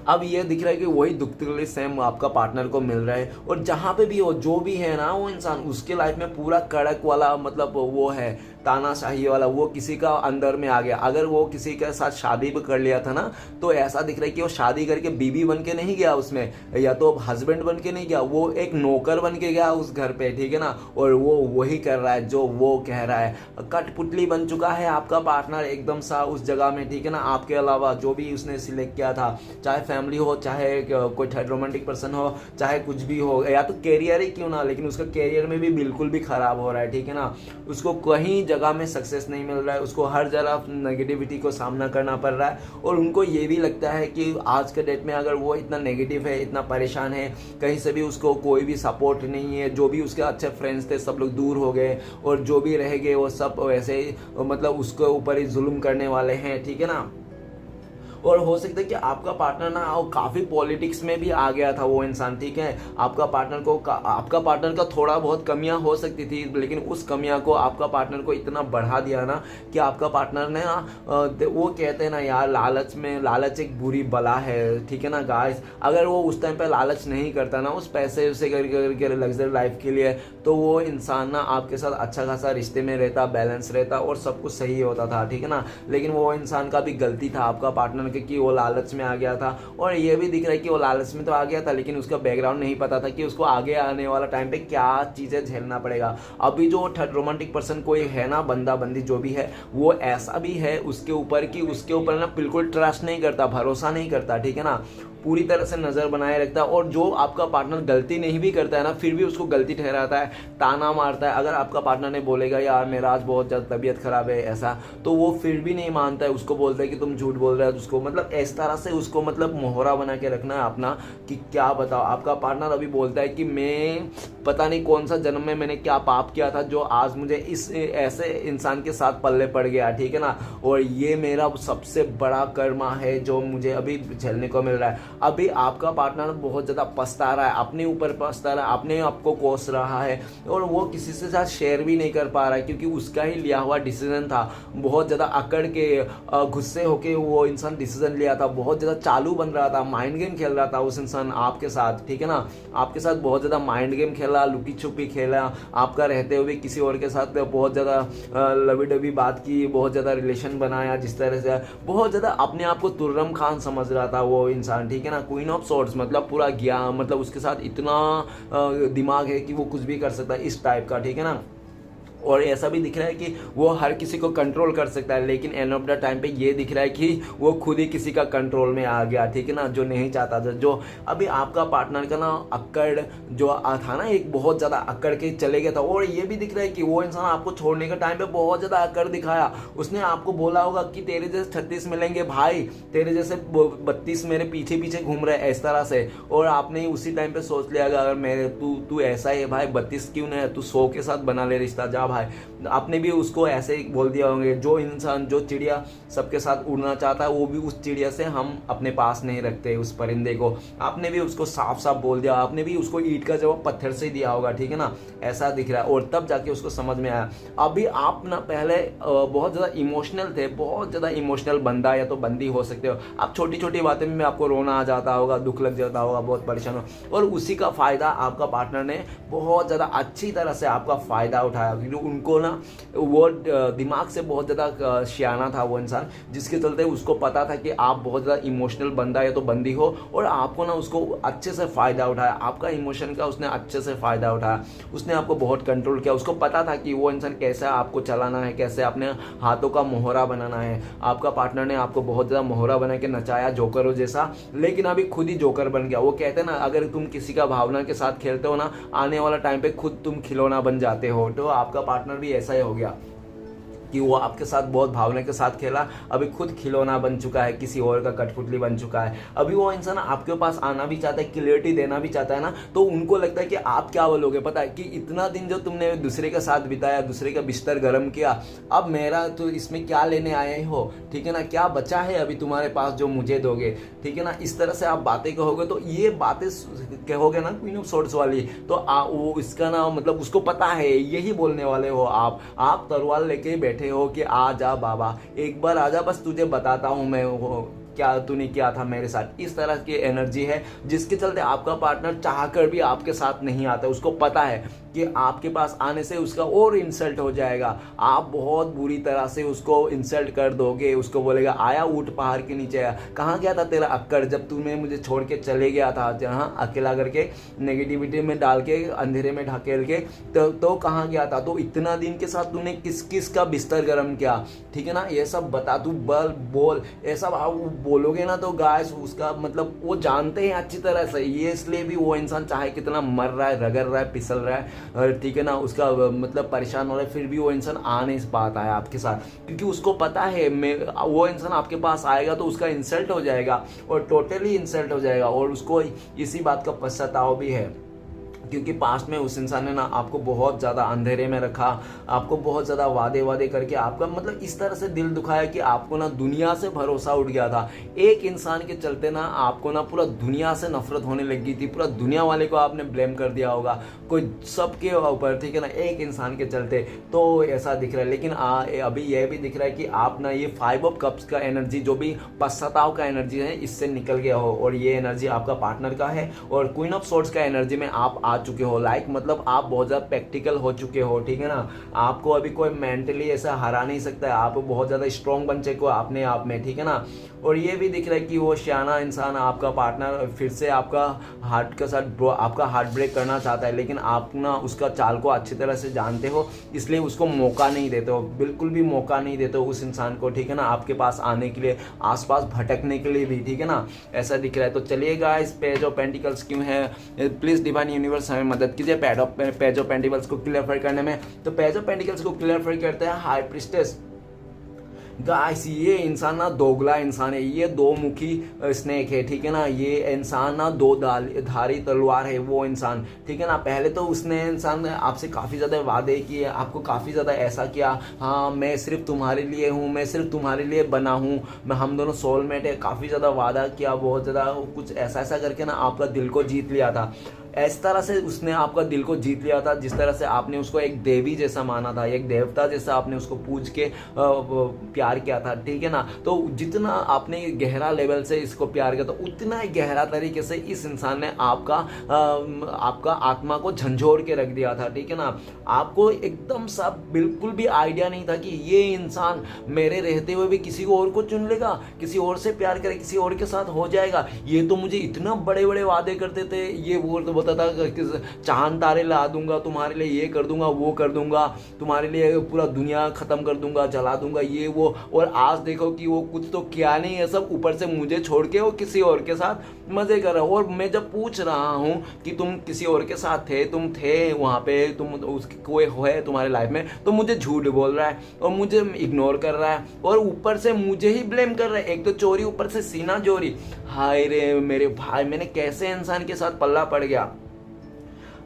अब ये दिख रहा है कि वही दुख तकलीफ सेम आपका पार्टनर को मिल रहा है, और जहाँ पे भी हो जो भी है ना वो इंसान, उसके लाइफ में पूरा कड़क वाला मतलब वो है तानाशाही वाला, वो किसी का अंदर में आ गया। अगर वो किसी के साथ शादी भी कर लिया था ना, तो ऐसा दिख रहा है कि वो शादी करके बीबी बन के नहीं गया उसमें, या तो हस्बैंड बन के नहीं गया, वो एक नौकर बन के गया उस घर पे, ठीक है ना। और वो वही कर रहा है जो वो कह रहा है, कठपुतली बन चुका है आपका पार्टनर एकदम सा उस जगह में, ठीक है ना। आपके अलावा जो भी उसने सिलेक्ट किया था, चाहे फैमिली हो, चाहे कोई थर्ड रोमांटिक पर्सन हो, चाहे कुछ भी हो, या तो कैरियर ही क्यों ना, लेकिन उसका कैरियर में भी बिल्कुल भी खराब हो रहा है, ठीक है ना। उसको कहीं जगह में सक्सेस नहीं मिल रहा है, उसको हर जगह नेगेटिविटी को सामना करना पड़ रहा है। और उनको ये भी लगता है कि आज के डेट में अगर वो इतना नेगेटिव है, इतना परेशान है, कहीं से भी उसको कोई भी सपोर्ट नहीं है, जो भी उसके अच्छे फ्रेंड्स थे सब लोग दूर हो गए, और जो भी रह गए वो सब वैसे ही मतलब उसके ऊपर ही जुल्म करने वाले हैं, ठीक है ना। और हो सकता है कि आपका पार्टनर ना काफ़ी पॉलिटिक्स में भी आ गया था वो इंसान, ठीक है। आपका पार्टनर का थोड़ा बहुत कमियां हो सकती थी, लेकिन उस कमियां को आपका पार्टनर को इतना बढ़ा दिया ना कि आपका पार्टनर ने ना वो कहते हैं ना यार, लालच एक बुरी बला है, ठीक है ना गाइस। अगर वो उस टाइम पे लालच नहीं करता ना उस पैसे उसे करके लग्जरी लाइफ के लिए, तो वो इंसान ना आपके साथ अच्छा खासा रिश्ते में रहता, बैलेंस रहता और सब कुछ सही होता था, ठीक है ना। लेकिन वो इंसान का भी गलती था आपका पार्टनर कि वो लालच में आ गया था। और ये भी दिख रहा है कि वो लालच में तो आ गया था, लेकिन उसका बैकग्राउंड नहीं पता था कि उसको आगे आने वाला टाइम पे क्या चीजें झेलना पड़ेगा। अभी जो थर्ड रोमांटिक पर्सन कोई है ना, बंदा बंदी जो भी है, वो ऐसा भी है उसके ऊपर ना बिल्कुल ट्रस्ट नहीं करता, भरोसा नहीं करता, ठीक है ना। पूरी तरह से नज़र बनाए रखता है, और जो आपका पार्टनर गलती नहीं भी करता है ना, फिर भी उसको गलती ठहराता है, ताना मारता है। अगर आपका पार्टनर ने बोलेगा यार मेरा आज बहुत ज़्यादा तबीयत खराब है ऐसा, तो वो फिर भी नहीं मानता है, उसको बोलता है कि तुम झूठ बोल रहे हो, उसको मतलब इस तरह से उसको मतलब मोहरा बना के रखना है अपना, कि क्या बताओ। आपका पार्टनर अभी बोलता है कि मैं पता नहीं कौन सा जन्म में मैंने क्या पाप किया था जो आज मुझे इस ऐसे इंसान के साथ पल्ले पड़ गया, ठीक है ना। और ये मेरा सबसे बड़ा कर्मा है जो मुझे अभी झेलने को मिल रहा है। अभी आपका पार्टनर बहुत ज़्यादा पछता रहा है, अपने ऊपर पछता रहा है, अपने आप को कोस रहा है, और वो किसी से साथ शेयर भी नहीं कर पा रहा है, क्योंकि उसका ही लिया हुआ डिसीजन था। बहुत ज़्यादा अकड़ के गुस्से होके वो इंसान डिसीजन लिया था, बहुत ज़्यादा चालू बन रहा था, माइंड गेम खेल रहा था उस इंसान आपके साथ, ठीक है ना। आपके साथ बहुत ज़्यादा माइंड गेम खेला, लुकी छुपी खेला, आपका रहते हुए किसी और के साथ बहुत ज़्यादा लवी डबी बात की, बहुत ज़्यादा रिलेशन बनाया, जिस तरह से बहुत ज़्यादा अपने आप को तुर्रम खान समझ रहा था वो इंसान, ठीक है ना। क्वीन ऑफ सॉर्ड्स मतलब पूरा ज्ञान, मतलब उसके साथ इतना दिमाग है कि वो कुछ भी कर सकता है इस टाइप का, ठीक है ना। और ऐसा भी दिख रहा है कि वो हर किसी को कंट्रोल कर सकता है, लेकिन एंड ऑफ द टाइम पे ये दिख रहा है कि वो खुद ही किसी का कंट्रोल में आ गया, ठीक है ना, जो नहीं चाहता था। जो अभी आपका पार्टनर का ना अक्कड़ जो था ना, एक बहुत ज़्यादा अक्कड़ के चले गया था। और ये भी दिख रहा है कि वो इंसान आपको छोड़ने के टाइम पे बहुत ज़्यादा अक्कड़ दिखाया। उसने आपको बोला होगा कि तेरे जैसे 36 मिलेंगे भाई, तेरे जैसे 32 मेरे पीछे पीछे घूम रहे इस तरह से, और आपने उसी टाइम पे सोच लिया अगर मेरे तू ऐसा ही है भाई, 32 क्यों नहीं है, तू 100 के साथ बना ले रिश्ता, जा भाई। आपने भी उसको ऐसे ही बोल दिया होंगे। जो इंसान, जो चिड़िया सबके साथ उड़ना चाहता है, वो भी उस चिड़िया से हम अपने पास नहीं रखते, उस परिंदे को आपने भी उसको साफ साफ बोल दिया। आपने भी उसको ईंट का जवाब पत्थर से दिया होगा, ठीक है ना। ऐसा दिख रहा है, और तब जाके उसको समझ में आया। अभी आप ना पहले बहुत ज़्यादा इमोशनल थे, बहुत ज़्यादा इमोशनल बंदा या तो बंदी हो सकते हो आप। छोटी छोटी बातें में आपको रोना आ जाता होगा, दुख लग जाता होगा, बहुत परेशान हो, और उसी का फ़ायदा आपका पार्टनर ने बहुत ज़्यादा अच्छी तरह से आपका फ़ायदा उठाया, क्योंकि उनको ना वो दिमाग से बहुत ज़्यादा सियाना था वो इंसान, जिसके चलते उसको पता था कि आप बहुत ज़्यादा इमोशनल बंदा या तो बंदी हो, और आपको ना उसको अच्छे से फ़ायदा उठाया, आपका इमोशन का उसने अच्छे से फ़ायदा उठाया। उसने आपको बहुत कंट्रोल किया, उसको पता था कि वो इंसान कैसे आपको चलाना है, कैसे अपने हाथों का मोहरा बनाना है। आपका पार्टनर ने आपको बहुत ज़्यादा मोहरा बना के नचाया जोकरों जैसा, लेकिन अभी खुद ही जोकर बन गया। वो कहते हैं ना, अगर तुम किसी का भावना के साथ खेलते हो ना, आने वाला टाइम पे खुद तुम खिलौना बन जाते हो। तो आपका पार्टनर भी ऐसा ही हो गया कि वो आपके साथ बहुत भावना के साथ खेला, अभी खुद खिलौना बन चुका है, किसी और का कठपुतली बन चुका है। अभी वो इंसान आपके पास आना भी चाहता है, क्लियरिटी देना भी चाहता है ना, तो उनको लगता है कि आप क्या बोलोगे, पता है कि इतना दिन जो तुमने दूसरे के साथ बिताया, दूसरे का बिस्तर गर्म किया, अब मेरा तो इसमें क्या लेने आए हो, ठीक है ना, क्या बचा है अभी तुम्हारे पास जो मुझे दोगे, ठीक है ना। इस तरह से आप बातें कहोगे, तो ये बातें कहोगे ना क्वीन ऑफ सोर्ड्स वाली, तो वो इसका ना मतलब उसको पता है यही बोलने वाले हो आप तलवार लेके बैठे हो कि आ जा बाबा, एक बार आजा, बस तुझे बताता हूँ मैं वो क्या तूने किया था मेरे साथ, इस तरह की एनर्जी है, जिसके चलते आपका पार्टनर चाहकर भी आपके साथ नहीं आता। उसको पता है कि आपके पास आने से उसका और इंसल्ट हो जाएगा, आप बहुत बुरी तरह से उसको इंसल्ट कर दोगे, उसको बोलेगा आया ऊँट पहाड़ के नीचे आया, कहाँ गया था तेरा अक्कड़ जब तूने मुझे छोड़ के चले गया था, जहाँ अकेला करके नेगेटिविटी में डाल के अंधेरे में ढकेल के, तो कहाँ गया था, तो इतना दिन के साथ तूने किस किस का बिस्तर गर्म किया, ठीक है ना, ये सब बता, तू बोल, ऐसा आप बोलोगे ना तो गाइस उसका मतलब वो जानते हैं अच्छी तरह से, ये इसलिए भी वो इंसान चाहे कितना मर रहा है, रगड़ रहा है, फिसल रहा है, ठीक है ना, उसका मतलब परेशान हो रहा है, फिर भी वो इंसान आ नहीं पाता है आपके साथ, क्योंकि उसको पता है वो इंसान आपके पास आएगा तो उसका इंसल्ट हो जाएगा, और टोटली इंसल्ट हो जाएगा, और उसको इसी बात का पश्चाताप भी है, क्योंकि पास्ट में उस इंसान ने ना आपको बहुत ज़्यादा अंधेरे में रखा, आपको बहुत ज़्यादा वादे करके आपका मतलब इस तरह से दिल दुखाया कि आपको ना दुनिया से भरोसा उठ गया था। एक इंसान के चलते ना आपको ना पूरा दुनिया से नफरत होने लगी थी, पूरा दुनिया वाले को आपने ब्लेम कर दिया होगा, कोई सबके ऊपर, ठीक है ना, एक इंसान के चलते, तो ऐसा दिख रहा है। लेकिन अभी यह भी दिख रहा है कि आप ना ये 5 ऑफ कप्स का एनर्जी, जो भी पश्चाताप का एनर्जी है, इससे निकल गया हो, और ये एनर्जी आपका पार्टनर का है, और क्वीन ऑफ सोर्ड्स का एनर्जी में आप आ चुके हो, लाइक मतलब आप बहुत ज़्यादा प्रैक्टिकल हो चुके हो, ठीक है ना, आपको अभी कोई मेंटली ऐसा हरा नहीं सकता है, आप बहुत ज़्यादा स्ट्रॉन्ग बन चुके हो अपने आप में, ठीक है ना। और ये भी दिख रहा है कि वो सियाना इंसान, आपका पार्टनर फिर से आपका हार्ट के साथ आपका हार्ट ब्रेक करना चाहता है, लेकिन आप ना उसका चाल को अच्छी तरह से जानते हो, इसलिए उसको मौका नहीं देते हो, बिल्कुल भी मौका नहीं देते हो उस इंसान को, ठीक है ना, आपके पास आने के लिए, आसपास भटकने के लिए भी, ठीक है ना, ऐसा दिख रहा है। तो चलिए गाइस, पेज ऑफ पेंटिकल्स क्यों है, प्लीज़ डिवाइन यूनिवर्स हमें मदद कीजिए पेज ऑफ पेंटिकल्स को क्लियर करने में। तो पेज ऑफ पेंटिकल्स को क्लियर करते हैं हाई प्रिस्टेस। गाइस ये इंसान ना दोगला इंसान है, ये दो मुखी स्नेक है, ठीक है ना, ये इंसान ना दो धारी तलवार है वो इंसान, ठीक है ना। पहले तो उसने इंसान आपसे काफ़ी ज़्यादा वादे किए, आपको काफ़ी ज़्यादा ऐसा किया, हाँ मैं सिर्फ तुम्हारे लिए हूँ, मैं सिर्फ तुम्हारे लिए बना हूँ, मैं हम दोनों सोलमेट है, काफ़ी ज़्यादा वादा किया, बहुत ज़्यादा कुछ ऐसा करके ना आपका दिल को जीत लिया था। इस तरह से उसने आपका दिल को जीत लिया था, जिस तरह से आपने उसको एक देवी जैसा माना था, एक देवता जैसा आपने उसको पूज के प्यार किया था, ठीक है ना। तो जितना आपने गहरा लेवल से इसको प्यार किया, तो उतना ही गहरा तरीके से इस इंसान ने आपका आत्मा को झंझोड़ के रख दिया था, ठीक है ना। आपको एकदम सा बिल्कुल भी आइडिया नहीं था कि ये इंसान मेरे रहते हुए भी किसी और को चुन लेगा, किसी और से प्यार करे, किसी और के साथ हो जाएगा। ये तो मुझे इतना बड़े बड़े वादे करते थे, ये वो तो होता था कि चांद तारे ला दूंगा तुम्हारे लिए, ये कर दूंगा, वो कर दूंगा, तुम्हारे लिए पूरा दुनिया खत्म कर दूंगा, जला दूंगा, ये वो, और आज देखो कि वो कुछ तो क्या नहीं है, सब ऊपर से मुझे छोड़ के वो किसी और के साथ मजे कर रहा है। और मैं जब पूछ रहा हूँ कि तुम किसी और के साथ थे, तुम थे वहाँ पे, तुम उसके कोई है तुम्हारे लाइफ में, तो मुझे झूठ बोल रहा है और मुझे इग्नोर कर रहा है, और ऊपर से मुझे ही ब्लेम कर रहा है। एक तो चोरी, ऊपर से सीना चोरी। हाय रे मेरे भाई, मैंने कैसे इंसान के साथ पल्ला पड़ गया।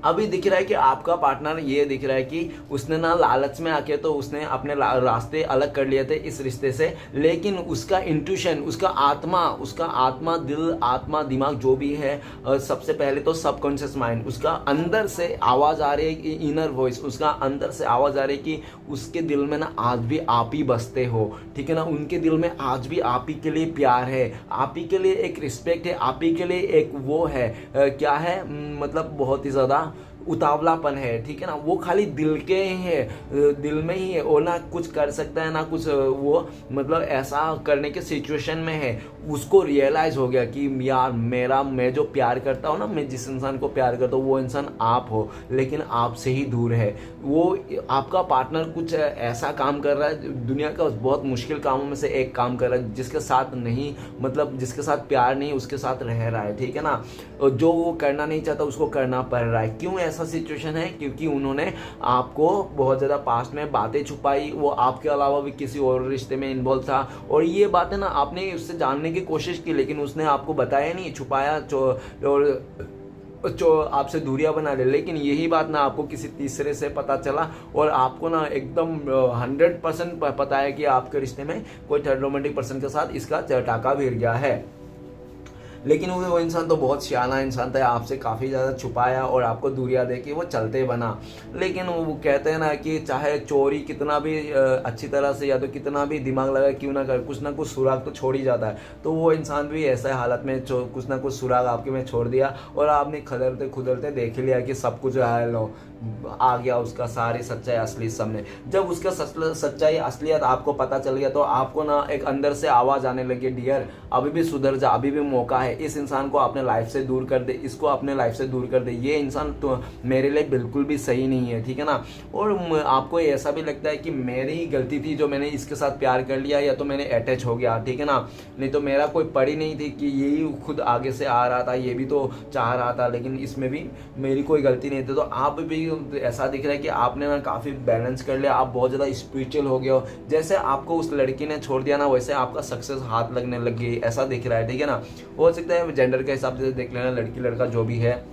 अभी दिख रहा है कि आपका पार्टनर, ये दिख रहा है कि उसने ना लालच में आके तो उसने अपने रास्ते अलग कर लिए थे इस रिश्ते से, लेकिन उसका इंट्यूशन, उसका आत्मा दिल, आत्मा दिमाग जो भी है, सबसे पहले तो सबकॉन्शियस माइंड, उसका अंदर से आवाज़ आ रही है कि इनर वॉइस, उसका अंदर से आवाज़ आ रही है कि उसके दिल में ना आज भी आप ही बसते हो, ठीक है ना। उनके दिल में आज भी आप ही के लिए प्यार है, आप ही के लिए एक रिस्पेक्ट है, आप ही के लिए एक वो है, क्या है, मतलब बहुत ही ज़्यादा उतावलापन है, ठीक है ना। वो खाली दिल के ही है, दिल में ही है, और ना कुछ कर सकता है, ना कुछ वो मतलब ऐसा करने के सिचुएशन में है। उसको रियलाइज हो गया कि यार मैं जो प्यार करता हूँ ना, मैं जिस इंसान को प्यार करता हूँ वो इंसान आप हो, लेकिन आपसे ही दूर है वो। आपका पार्टनर कुछ ऐसा काम कर रहा है, दुनिया का बहुत मुश्किल कामों में से एक काम कर रहा है, जिसके साथ नहीं, मतलब जिसके साथ प्यार नहीं, उसके साथ रह रहा है, ठीक है ना। जो वो करना नहीं चाहता उसको करना पड़ रहा है। क्यों ऐसा सिचुएशन है? क्योंकि उन्होंने आपको बहुत ज़्यादा पास्ट में बातें छुपाई, वो आपके अलावा भी किसी और रिश्ते में इन्वॉल्व था, और ये बातें ना आपने उससे जानने की कोशिश की, लेकिन उसने आपको बताया नहीं, छुपाया, और आपसे दूरियां बना ले। लेकिन यही बात ना आपको किसी तीसरे से पता चला, और आपको ना एकदम 100% पता है कि आपके रिश्ते में कोई थर्ड रोमांटिक पर्सन के साथ इसका टाका भिड़ गया है। लेकिन वो इंसान तो बहुत सियाना इंसान था, आपसे काफ़ी ज़्यादा छुपाया और आपको दूरियां दे के वो चलते बना। लेकिन वो कहते हैं ना कि चाहे चोरी कितना भी अच्छी तरह से या तो कितना भी दिमाग लगा क्यों ना कर, कुछ ना कुछ सुराग तो छोड़ ही जाता है। तो वो इंसान भी ऐसा हालत में कुछ ना कुछ सुराग आपके में छोड़ दिया और आपने खदरते खुदरते देख लिया कि सब कुछ है, लो आ गया उसका सारी सच्चाई असली सामने। जब उसका सच्चाई असलियत आपको पता चल गया तो आपको ना एक अंदर से आवाज आने लगी, डियर अभी भी सुधर जा, अभी भी मौका है, इस इंसान को अपने लाइफ से दूर कर दे, इसको अपने लाइफ से दूर कर दे, ये इंसान तो मेरे लिए बिल्कुल भी सही नहीं है, ठीक है ना। और आपको ऐसा भी लगता है कि मेरी ही गलती थी जो मैंने इसके साथ प्यार कर लिया या तो मैंने अटैच हो गया, ठीक है ना, नहीं तो मेरा कोई पड़ी नहीं थी कि यही खुद आगे से आ रहा था, ये भी तो चाह रहा था, लेकिन इसमें भी मेरी कोई गलती नहीं थी। तो आप भी ऐसा दिख रहा है कि आपने ना काफ़ी बैलेंस कर लिया, आप बहुत ज़्यादा स्पिरिचुअल हो गए हो। जैसे आपको उस लड़की ने छोड़ दिया ना वैसे आपका सक्सेस हाथ लगने लग गई, ऐसा दिख रहा है, ठीक है ना। हो सकता है जेंडर के हिसाब से देख लेना, लड़की लड़का जो भी है,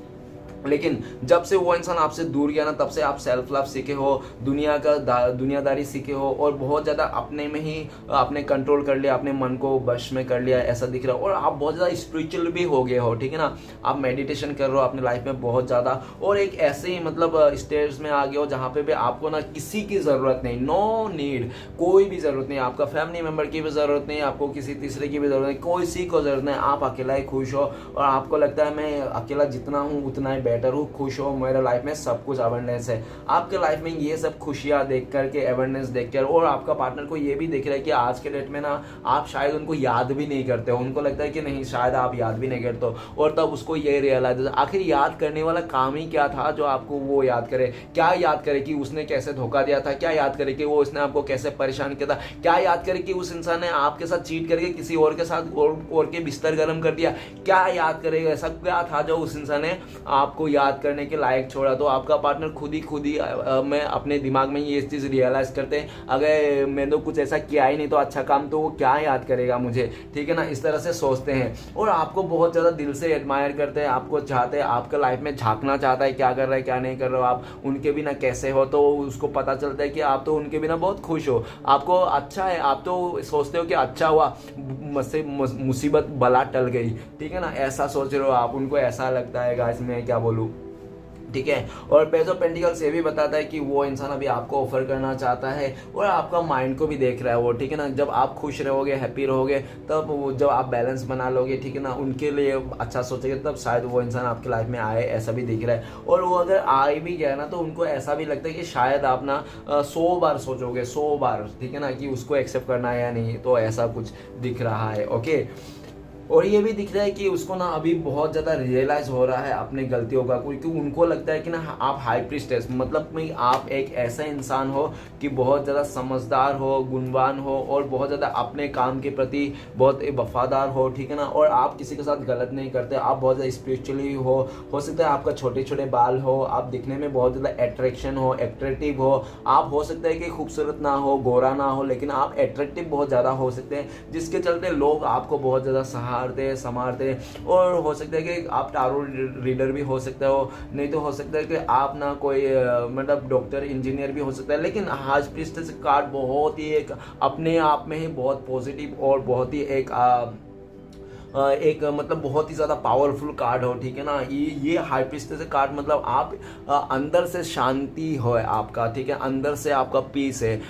लेकिन जब से वो इंसान आपसे दूर गया ना तब से आप सेल्फ लव सीखे हो, दुनियादारी सीखे हो और बहुत ज़्यादा अपने में ही आपने कंट्रोल कर लिया, अपने मन को वश में कर लिया, ऐसा दिख रहा है। और आप बहुत ज़्यादा स्पिरिचुअल भी हो गए हो, ठीक है ना, आप मेडिटेशन कर रहे हो अपने लाइफ में बहुत ज़्यादा, और एक ऐसे ही मतलब स्टेज में आ गए हो जहाँ पे भी आपको ना किसी की ज़रूरत नहीं, नो नीड, कोई भी ज़रूरत नहीं, आपका फैमिली मेम्बर की भी ज़रूरत नहीं, आपको किसी तीसरे की भी ज़रूरत नहीं, कोई सी को ज़रूरत नहीं, आप अकेला ही खुश हो और आपको लगता है मैं अकेला जितना हूँ उतना ही बेटर हूँ, खुश हो, मेरे लाइफ में सब कुछ अवेयरनेस है। आपके लाइफ में ये सब खुशियाँ देख करके, अवेयरनेस देख कर, और आपका पार्टनर को ये भी देख रहा है कि आज के डेट में ना आप शायद उनको याद भी नहीं करते हो, उनको लगता है कि नहीं शायद आप याद भी नहीं करते हो, और तब उसको ये रियलाइज आखिर याद करने वाला काम ही क्या था जो आपको वो याद करे, क्या याद करे कि उसने कैसे धोखा दिया था, क्या याद करे कि वो उसने आपको कैसे परेशान किया था, क्या याद करे कि उस इंसान ने आपके साथ चीट करके किसी और के साथ और के बिस्तर गर्म कर दिया, क्या याद करेगा, ऐसा क्या था जो उस इंसान ने आपको याद करने के लायक छोड़ा। तो आपका पार्टनर खुद ही मैं अपने दिमाग में ये चीज़ रियलाइज करते हैं, अगर मैंने तो कुछ ऐसा किया ही नहीं तो अच्छा काम, तो वो क्या याद करेगा मुझे, ठीक है ना, इस तरह से सोचते हैं और आपको बहुत ज़्यादा दिल से एडमायर करते हैं, आपको चाहते हैं, आपका लाइफ में झांकना चाहता है क्या कर रहा है क्या नहीं कर रहे हो, आप उनके बिना कैसे हो, तो उसको पता चलता है कि आप तो उनके बिना बहुत खुश हो, आपको अच्छा है, आप तो सोचते हो कि अच्छा हुआ मुझसे मुसीबत बला टल गई, ठीक है ना, ऐसा सोच रहे हो आप, उनको ऐसा लगता है, गाइस मैं क्या बोलूँ, ठीक है। और पेज ऑफ पेंटिकल्स ये भी बताता है कि वो इंसान अभी आपको ऑफर करना चाहता है और आपका माइंड को भी देख रहा है वो, ठीक है ना, जब आप खुश रहोगे, हैप्पी रहोगे, तब वो जब आप बैलेंस बना लोगे, ठीक है ना, उनके लिए अच्छा सोचेंगे, तब शायद वो इंसान आपकी लाइफ में आए, ऐसा भी दिख रहा है। और वो अगर आ भी गया ना तो उनको ऐसा भी लगता है कि शायद आप ना 100 बार सोचोगे, 100 बार, ठीक है ना, कि उसको एक्सेप्ट करना है या नहीं, तो ऐसा कुछ दिख रहा है, ओके। और ये भी दिख रहा है कि उसको ना अभी बहुत ज़्यादा रियलाइज हो रहा है अपनी गलतियों का, क्योंकि उनको लगता है कि ना आप हाई प्रीस्टेस, मतलब में आप एक ऐसा इंसान हो कि बहुत ज़्यादा समझदार हो, गुणवान हो और बहुत ज़्यादा अपने काम के प्रति बहुत वफादार हो, ठीक है ना, और आप किसी के साथ गलत नहीं करते, आप बहुत ज़्यादा स्पिरिचुअली हो सकता है आपका छोटे छोटे बाल हो, आप दिखने में बहुत ज़्यादा अट्रैक्शन हो, एट्रैक्टिव हो, आप हो सकता है कि खूबसूरत ना हो, गोरा ना हो, लेकिन आप एट्रैक्टिव बहुत ज़्यादा हो सकते हैं, जिसके चलते लोग आपको बहुत ज़्यादा संभालते, और हो सकता है कि आप टारो रीडर भी हो सकते हो, नहीं तो हो सकता है कि आप ना कोई मतलब डॉक्टर इंजीनियर भी हो सकता है, लेकिन हार्ट प्रीस्टेस कार्ड बहुत ही एक अपने आप में ही बहुत पॉजिटिव और बहुत ही एक मतलब बहुत ही ज़्यादा पावरफुल कार्ड हो, ठीक है ना, ये हाई प्रीस्टेस कार्ड मतलब आप अंदर से शांति हो आपका, ठीक है, अंदर से आपका पीस है,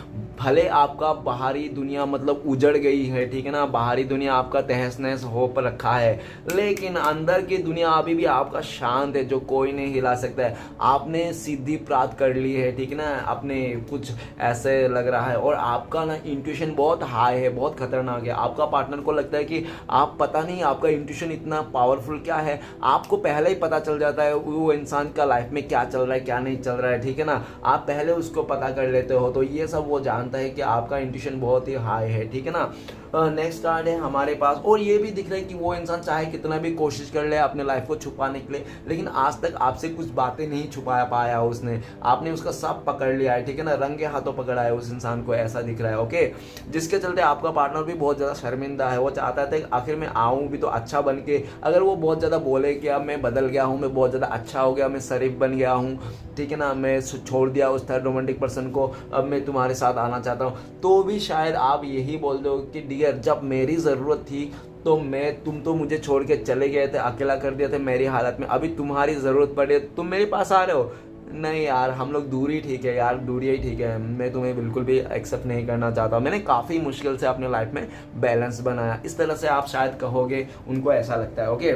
भले आपका बाहरी दुनिया मतलब उजड़ गई है, ठीक है ना, बाहरी दुनिया आपका तहस नहस हो पर रखा है, लेकिन अंदर की दुनिया अभी भी आपका शांत है, जो कोई नहीं हिला सकता है, आपने सिद्धि प्राप्त कर ली है, ठीक है ना, अपने कुछ ऐसे लग रहा है, और आपका ना इंट्यूशन बहुत हाई है, बहुत खतरनाक है, आपका पार्टनर को लगता है कि आप पता नहीं आपका इंट्यूशन इतना पावरफुल क्या है, आपको पहले ही पता चल जाता है वो इंसान का लाइफ में क्या चल रहा है क्या नहीं चल रहा है, ठीक है ना, आप पहले उसको पता कर लेते हो, तो ये सब वो जानता है कि आपका इंट्यूशन बहुत ही हाई है, ठीक है ना। नेक्स्ट कार्ड है हमारे पास, और ये भी दिख रहा है कि वो इंसान चाहे कितना भी कोशिश कर ले अपने लाइफ को छुपाने के लिए, लेकिन आज तक आपसे कुछ बातें नहीं छुपा पाया उसने, आपने उसका सब पकड़ लिया है, ठीक है ना, रंगे हाथों पकड़ा है उस इंसान को, ऐसा दिख रहा है, ओके, जिसके चलते आपका पार्टनर भी बहुत ज़्यादा शर्मिंदा है, वो चाहता था कि आखिर में आऊँ भी तो अच्छा बन के, अगर वो बहुत ज़्यादा बोले कि अब मैं बदल गया हूँ, मैं बहुत ज़्यादा अच्छा हो गया, मैं शरीफ बन गया हूँ, ठीक है ना, मैं छोड़ दिया उस थर्ड रोमांटिक पर्सन को, अब मैं तुम्हारे साथ आना चाहता हूँ, तो भी शायद आप यही बोल दो कि डियर जब मेरी ज़रूरत थी तुम तो मुझे छोड़ के चले गए थे, अकेला कर दिया था मेरी हालत में, अभी तुम्हारी ज़रूरत पड़ी तुम मेरे पास आ रहे हो। नहीं यार, हम लोग दूरी ठीक है यार, दूरी ही ठीक है, मैं तुम्हें बिल्कुल भी एक्सेप्ट नहीं करना चाहता। मैंने काफ़ी मुश्किल से अपने लाइफ में बैलेंस बनाया, इस तरह से आप शायद कहोगे, उनको ऐसा लगता है। ओके,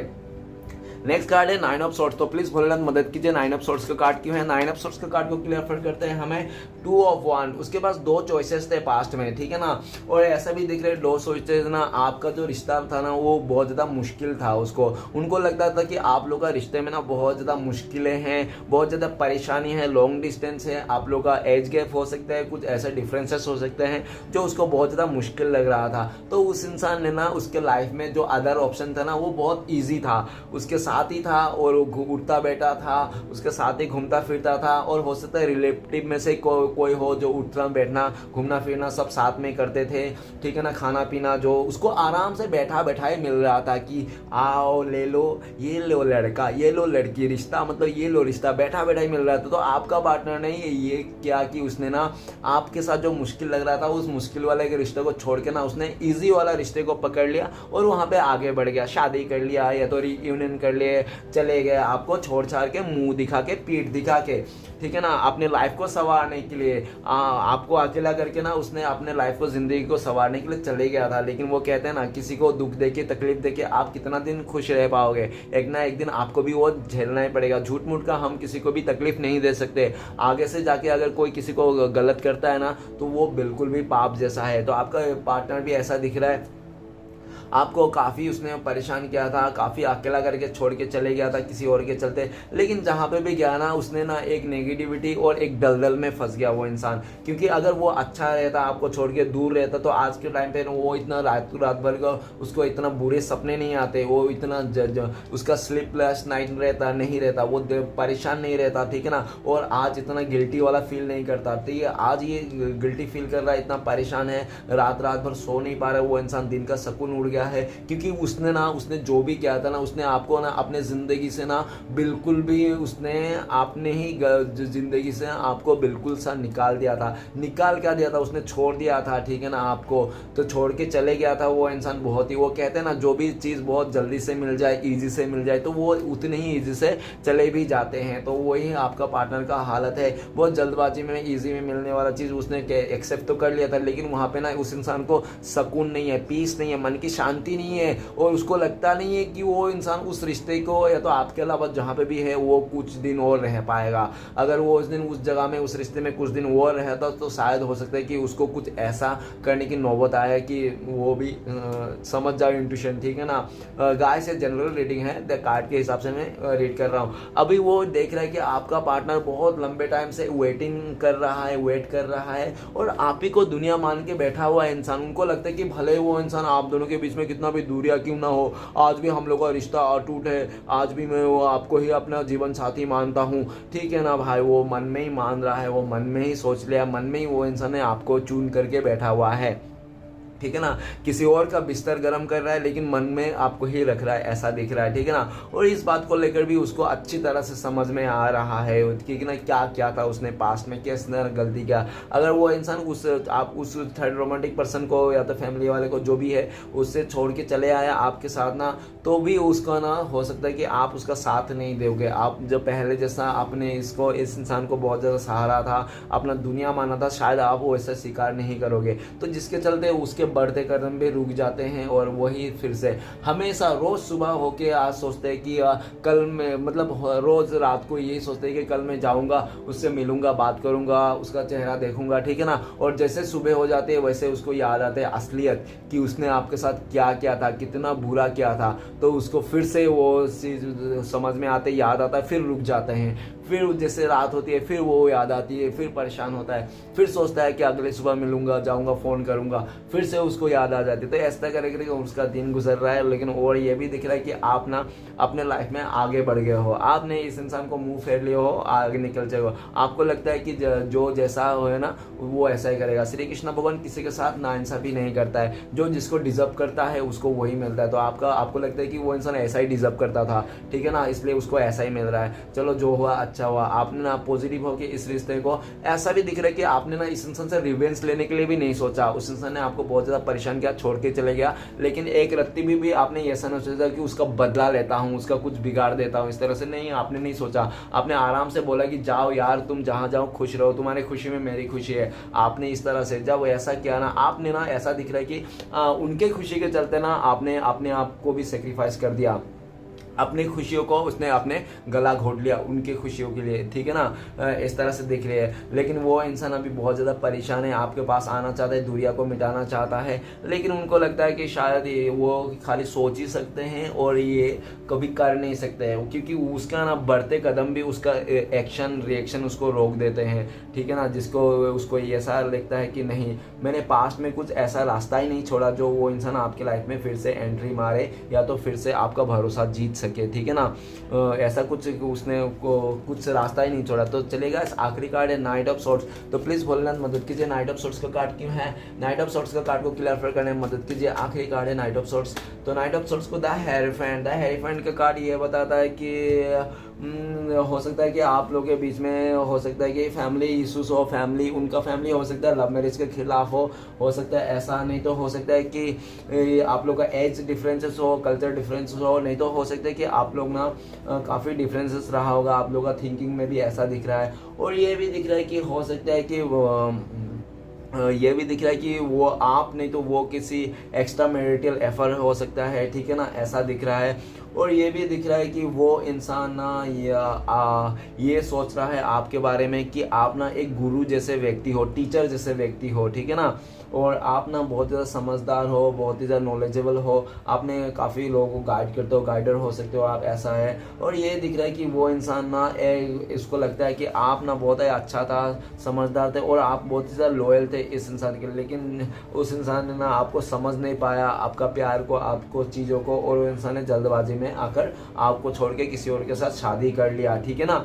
नेक्स्ट कार्ड है 9 ऑफ सोर्ट्स। तो प्लीज भोलेनाथ मदद कीजिए, 9 ऑफ सोर्ट्स का कार्ड क्यों है। 9 ऑफ सोर्ट्स का कार्ड को क्लियर करते हैं हमें 2 ऑफ वन। उसके पास 2 चॉइसेस थे पास्ट में, ठीक है ना, और ऐसा भी दिख रहे 2 सोचते ना, आपका जो रिश्ता था ना वो बहुत ज़्यादा मुश्किल था उसको, उनको लगता था कि आप लोग का रिश्ते में ना बहुत ज़्यादा मुश्किलें हैं, बहुत ज़्यादा परेशानी है, लॉन्ग डिस्टेंस है, आप लोग का एज गैप हो सकता है, कुछ ऐसे डिफरेंसेस हो सकते हैं जो उसको बहुत ज़्यादा मुश्किल लग रहा था। तो उस इंसान ने ना उसके लाइफ में जो अदर ऑप्शन था ना वो बहुत ईजी था, उसके साथ ही था और वो उठता बैठा था, उसके साथ ही घूमता फिरता था, और हो सकता है रिलेटिव में से कोई हो जो उठना बैठना घूमना फिरना सब साथ में करते थे, ठीक है ना, खाना पीना जो उसको आराम से बैठा बैठाए मिल रहा था कि आओ ले लो, ये लो लड़का, ये लो लड़की, रिश्ता मतलब ये लो रिश्ता, बैठा बैठा ही मिल रहा था। तो आपका पार्टनर ने ये किया कि उसने ना आपके साथ जो मुश्किल लग रहा था उस मुश्किल वाले के रिश्ते को छोड़ के ना उसने इजी वाला रिश्ते को पकड़ लिया और वहाँ पे आगे बढ़ गया, शादी कर लिया या तो रियूनियन कर लिए, चले गए आपको छोड़ छाड़ के, मुंह दिखा के, पीठ दिखा के, ठीक है ना, अपने लाइफ को संवारने के लिए आपको अकेला करके ना उसने अपने लाइफ को, जिंदगी को संवारने के लिए चले गया था। लेकिन वो कहते हैं ना, किसी को दुख देके तकलीफ देके आप कितना दिन खुश रह पाओगे, एक ना एक दिन आपको भी वो झेलना ही पड़ेगा। झूठ मूठ का हम किसी को भी तकलीफ नहीं दे सकते, आगे से जाके अगर कोई किसी को गलत करता है ना तो वो बिल्कुल भी पाप जैसा है। तो आपका पार्टनर भी ऐसा दिख रहा है, आपको काफ़ी उसने परेशान किया था, काफ़ी अकेला करके छोड़ के चले गया था किसी और के चलते, लेकिन जहाँ पे भी गया ना उसने ना एक नेगेटिविटी और एक दलदल में फंस गया वो इंसान। क्योंकि अगर वो अच्छा रहता, आपको छोड़ के दूर रहता, तो आज के टाइम पे वो इतना रात भर का उसको इतना बुरे सपने नहीं आते, वो इतना उसका स्लीपलेस नाइट रहता नहीं रहता, वो परेशान नहीं रहता, ठीक है ना, और आज इतना गिल्टी वाला फील नहीं करता। ठीक है, आज ये गिल्टी फील कर रहा है, इतना परेशान है, रात भर सो नहीं पा रहा है वो इंसान, दिन का सुकून उड़ गया है, क्योंकि उसने जो भी किया था ना, उसने आपको ना अपने जिंदगी से ना बिल्कुल भी, उसने आपने ही जिंदगी से आपको बिल्कुल सा निकाल दिया था। निकाल क्या दिया था, उसने छोड़ दिया था, ठीक है ना, आपको तो छोड़ के चले गया था वो इंसान। बहुत ही, वो कहते हैं ना, जो भी चीज़ बहुत जल्दी से मिल जाए, इजी से मिल जाए, तो वो उतने ही इजी से चले भी जाते हैं। तो वही आपका पार्टनर का हालत है, बहुत जल्दबाजी में इजी में मिलने वाला चीज़ उसने एक्सेप्ट तो कर लिया था, लेकिन वहाँ पे ना उस इंसान को सुकून नहीं है, पीस नहीं है, मन की शांति नहीं है, और उसको लगता नहीं है कि वो इंसान उस रिश्ते को या तो आपके अलावा जहाँ पे भी है वो कुछ दिन और रह पाएगा। अगर वो उस दिन उस जगह में उस रिश्ते में कुछ दिन और रहता तो शायद हो सकता है कि उसको कुछ ऐसा करने की नौबत आए कि वो भी समझ जाए इंट्यूशन, ठीक है ना। गाइस से जनरल रीडिंग है, द कार्ड के हिसाब से मैं रीड कर रहा हूँ। अभी वो देख रहा है कि आपका पार्टनर बहुत लंबे टाइम से वेटिंग कर रहा है, वेट कर रहा है, और आप ही को दुनिया मान के बैठा हुआ है इंसान। उनको लगता है कि भले वो इंसान आप दोनों के बीच में कितना भी दूरियां क्यों ना हो, आज भी हम लोग का रिश्ता अटूट है, आज भी मैं वो आपको ही अपना जीवन साथी मानता हूँ, ठीक है ना भाई। वो मन में ही मान रहा है, वो मन में ही सोच लिया, मन में ही वो इंसान ने आपको चून करके बैठा हुआ है, ठीक है ना। किसी और का बिस्तर गर्म कर रहा है लेकिन मन में आपको ही रख रहा है, ऐसा दिख रहा है, ठीक है ना। और इस बात को लेकर भी उसको अच्छी तरह से समझ में आ रहा है कि ना क्या क्या था उसने पास्ट में, किसने गलती किया। अगर वो इंसान आप उस थर्ड रोमांटिक पर्सन को या तो फैमिली वाले को जो भी है उससे छोड़ के चले आया आपके साथ ना, तो भी उसका ना हो सकता है कि आप उसका साथ नहीं दोगे। आप जब पहले जैसा आपने इस इंसान को बहुत ज़्यादा सहारा था, अपना दुनिया माना था, शायद आप वो ऐसा स्वीकार नहीं करोगे, तो जिसके चलते उसके बढ़ते कदम भी रुक जाते हैं। और वही फिर से हमेशा रोज सुबह होके आज सोचते हैं कि कल मैं, मतलब रोज रात को यही सोचते हैं कि कल मैं जाऊंगा, उससे मिलूंगा, बात करूंगा, उसका चेहरा देखूंगा, ठीक है ना। और जैसे सुबह हो जाती है वैसे उसको याद आते है असलियत कि उसने आपके साथ क्या किया था, कितना बुरा किया था, तो उसको फिर से वो चीज समझ में आते, याद आता है, फिर रुक जाते हैं। फिर जैसे रात होती है फिर वो याद आती है, फिर परेशान होता है, फिर सोचता है कि अगले सुबह मिलूंगा, जाऊंगा, फ़ोन करूंगा, फिर से उसको याद आ जाती है। तो ऐसा करके उसका दिन गुजर रहा है। लेकिन और ये भी दिख रहा है कि आप ना अपने लाइफ में आगे बढ़ गए हो, आपने इस इंसान को मुंह फेर लिया हो, आगे निकल जाए हो। आपको लगता है कि जो जैसा हो है ना वो ऐसा ही करेगा। श्री कृष्ण भगवान किसी के साथ नाइंसाफी नहीं करता है, जो जिसको डिजर्व करता है उसको वही मिलता है। तो आपको लगता है कि वो इंसान ऐसा ही डिजर्व करता था, ठीक है ना, इसलिए उसको ऐसा ही मिल रहा है। चलो जो हुआ अच्छा हुआ। आपने ना पॉजिटिव होकर इस रिश्ते को, ऐसा भी दिख रहा है कि आपने ना इस इंसान से रिवेंज लेने के लिए भी नहीं सोचा, उस इंसान ने आपको बहुत ज़्यादा परेशान किया, छोड़ के चले गया। लेकिन एक रत्ती भी आपने ऐसा नहीं सोचा कि उसका बदला लेता हूँ, उसका कुछ बिगाड़ देता हूँ, इस तरह से नहीं, आपने नहीं सोचा। आपने आराम से बोला कि जाओ यार, तुम जहाँ जाओ खुश रहो, तुम्हारी खुशी में मेरी खुशी है। आपने इस तरह से जब ऐसा किया ना, आपने ना ऐसा दिख रहा है कि उनके खुशी के चलते ना आपने अपने आप को भी सेक्रीफाइस कर दिया, अपनी खुशियों को उसने अपने गला घोट लिया उनकी खुशियों के लिए, ठीक है ना, इस तरह से दिख रही है। लेकिन वो इंसान अभी बहुत ज़्यादा परेशान है, आपके पास आना चाहता है, दूरिया को मिटाना चाहता है, लेकिन उनको लगता है कि शायद ये वो खाली सोच ही सकते हैं और ये कभी कर नहीं सकते हैं, क्योंकि उसका ना बढ़ते कदम भी उसका एक्शन रिएक्शन उसको रोक देते हैं, ठीक है ना, जिसको उसको ऐसा लगता है कि नहीं, मैंने पास्ट में कुछ ऐसा रास्ता ही नहीं छोड़ा जो वो इंसान आपके लाइफ में फिर से एंट्री मारे या तो फिर से आपका भरोसा जीत सके, ठीक है ना, ऐसा कुछ उसने कुछ रास्ता ही नहीं छोड़ा। तो चलेगा, इस आखिरी कार्ड है नाइट ऑफ सोर्ड्स। तो प्लीज भोलेनाथ मदद कीजिए, नाइट ऑफ सोर्ड्स का कार्ड क्यों है, नाइट ऑफ सोर्ड्स का कार्ड को क्लियर करने में मदद कीजिए। आखिरी कार्ड है नाइट ऑफ सोर्ड्स। तो नाइट ऑफ सोर्ड्स को द हेरोफेंट का कार्ड ये बताता है कि हो सकता है कि आप लोगों के बीच में हो सकता है कि फैमिली इश्यूज हो, उनका फैमिली हो सकता है लव मैरिज के खिलाफ हो सकता है ऐसा, नहीं तो हो सकता है कि आप लोग का एज डिफरेंसेस हो, कल्चर डिफरेंसेस हो, नहीं तो हो सकता है कि आप लोग ना काफ़ी डिफरेंसेस रहा होगा, आप लोग का थिंकिंग में भी ऐसा दिख रहा है। और ये भी दिख रहा है कि हो सकता है कि ये भी दिख रहा है कि वो आप नहीं तो वो किसी एक्स्ट्रा मैरिटल एफर हो सकता है, ठीक है ना, ऐसा दिख रहा है। और ये भी दिख रहा है कि वो इंसान ना ये सोच रहा है आपके बारे में कि आप ना एक गुरु जैसे व्यक्ति हो, टीचर जैसे व्यक्ति हो, ठीक है ना, और आप ना बहुत ज़्यादा समझदार हो, बहुत ही ज़्यादा नॉलेजेबल हो, आपने काफ़ी लोगों को गाइड करते हो, गाइडर हो सकते हो आप, ऐसा है। और ये दिख रहा है कि वो इंसान ना इसको लगता है कि आप ना बहुत ही अच्छा था, समझदार थे और आप बहुत ही ज़्यादा लॉयल थे इस इंसान के लिए, लेकिन उस इंसान ने ना आपको समझ नहीं पाया, आपका प्यार को, आपको चीज़ों को, और वो इंसान ने जल्दबाजी में आकर आपको छोड़ के किसी और के साथ शादी कर लिया, ठीक है ना,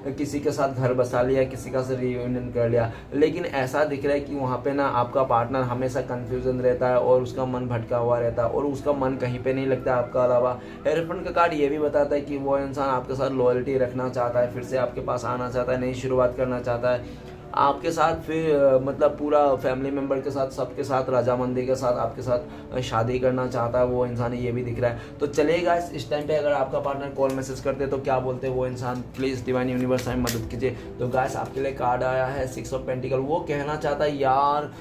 किसी के साथ घर बसा लिया, किसी का साथ रियूनियन कर लिया। लेकिन ऐसा दिख रहा है कि वहाँ पे ना आपका पार्टनर हमेशा कंफ्यूजन रहता है और उसका मन भटका हुआ रहता है और उसका मन कहीं पे नहीं लगता आपका अलावा। हेरोफेंट का कार्ड ये भी बताता है कि वो इंसान आपके साथ लॉयल्टी रखना चाहता है, फिर से आपके पास आना चाहता है, नई शुरुआत करना चाहता है आपके साथ, फिर मतलब पूरा फैमिली मेम्बर के साथ, सबके साथ, रजामंदी के साथ आपके साथ शादी करना चाहता है वो इंसान, ये भी दिख रहा है। तो चलेगा, इस टाइम पे अगर आपका पार्टनर कॉल मैसेज करते तो क्या बोलते हैं वो इंसान, प्लीज़ डिवाइन यूनिवर्स हमें मदद कीजिए। तो गाइस आपके लिए कार्ड आया है 6 ऑफ पेंटिकल। वो कहना चाहता है यार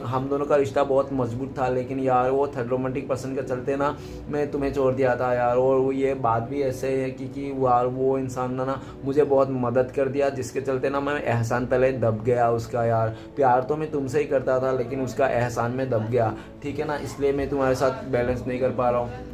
हम दोनों का रिश्ता बहुत मजबूत था, लेकिन यार वो थर्ड रोमांटिक पर्सन के चलते ना मैं तुम्हें छोड़ दिया था यार, और वो ये बात भी ऐसे है कि यार वो इंसान ना मुझे बहुत मदद कर दिया, जिसके चलते ना मैं एहसान तले दब गया उसका, यार प्यार तो मैं तुमसे ही करता था लेकिन उसका एहसान में दब गया, ठीक है ना, इसलिए मैं तुम्हारे साथ बैलेंस नहीं कर पा रहा हूँ।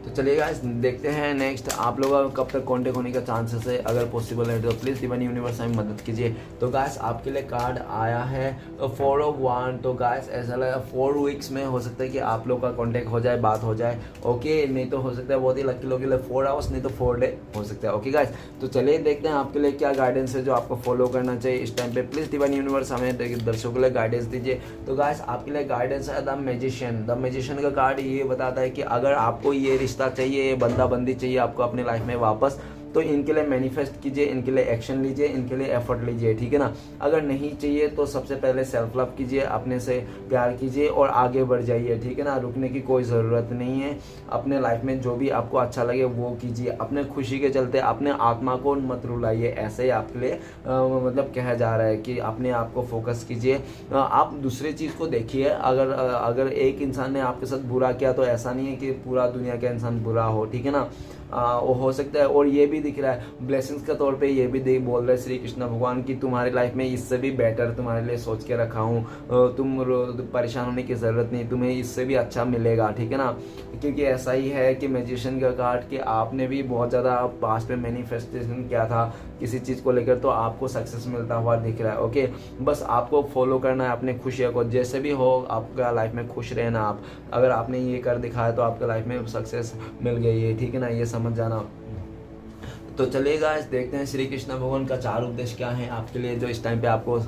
तो चलिए गाइस देखते हैं नेक्स्ट आप लोगों का कब तक कांटेक्ट होने का चांसेस है, अगर पॉसिबल है तो प्लीज़ डिवाइन यूनिवर्स हमें मदद कीजिए। तो गाइस आपके लिए कार्ड आया है 4 ऑफ वांड। तो गाइस ऐसा लगा 4 वीक्स में हो सकता है कि आप लोग का कांटेक्ट हो जाए, बात हो जाए, ओके, नहीं तो हो सकता है बहुत ही लकी लोगों के लिए 4 आवर्स, नहीं तो 4 डे हो सकता है, ओके गाइस। तो चलिए देखते हैं आपके लिए क्या गाइडेंस है जो आपको फॉलो करना चाहिए इस टाइम पे। प्लीज़ डिवाइन यूनिवर्स हमें दर्शकों के लिए गाइडेंस दीजिए। तो गाइस आपके लिए गाइडेंस है द मैजिशियन। द मैजिशियन का कार्ड ये बताता है कि अगर आपको ये रिश्ता चाहिए, बंदा बंदी चाहिए आपको अपने लाइफ में वापस, तो इनके लिए मैनिफेस्ट कीजिए, इनके लिए एक्शन लीजिए, इनके लिए एफर्ट लीजिए, ठीक है ना। अगर नहीं चाहिए तो सबसे पहले सेल्फ लव कीजिए, अपने से प्यार कीजिए और आगे बढ़ जाइए, ठीक है ना। रुकने की कोई ज़रूरत नहीं है, अपने लाइफ में जो भी आपको अच्छा लगे वो कीजिए, अपने खुशी के चलते अपने आत्मा को मत रुलाइए, ऐसे ही आपके लिए मतलब कहा जा रहा है कि अपने आप को फोकस कीजिए। आप दूसरी चीज़ को देखिए, अगर एक इंसान ने आपके साथ बुरा किया तो ऐसा नहीं है कि पूरा दुनिया का इंसान बुरा हो, ठीक है ना, वो हो सकता है। और ये भी दिख रहा है ब्लेसिंग्स के तौर पे, ये भी बोल रहे श्री कृष्ण भगवान की तुम्हारी लाइफ में इससे भी बेटर तुम्हारे लिए सोच के रखा हूँ, तुम परेशान होने की ज़रूरत नहीं, तुम्हें इससे भी अच्छा मिलेगा, ठीक है ना। क्योंकि ऐसा ही है कि मैजिशियन का कार्ड कि आपने भी बहुत ज़्यादा पास्ट में मैनिफेस्टेशन किया था किसी चीज़ को लेकर, तो आपको सक्सेस मिलता हुआ दिख रहा है, ओके। बस आपको फॉलो करना है अपने खुशियों को, जैसे भी हो आपका लाइफ में खुश रहना आप। अगर आपने ये कर दिखाया तो आपके लाइफ में सक्सेस मिल गई है, ठीक है ना, ये समझ जाना। तो चलिएगा देखते हैं श्री कृष्ण भगवान का 4 उपदेश क्या है आपके लिए जो इस टाइम पे आपको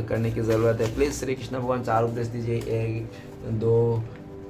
करने की ज़रूरत है। प्लीज़ श्री कृष्ण भगवान 4 उपदेश दीजिए, 1 2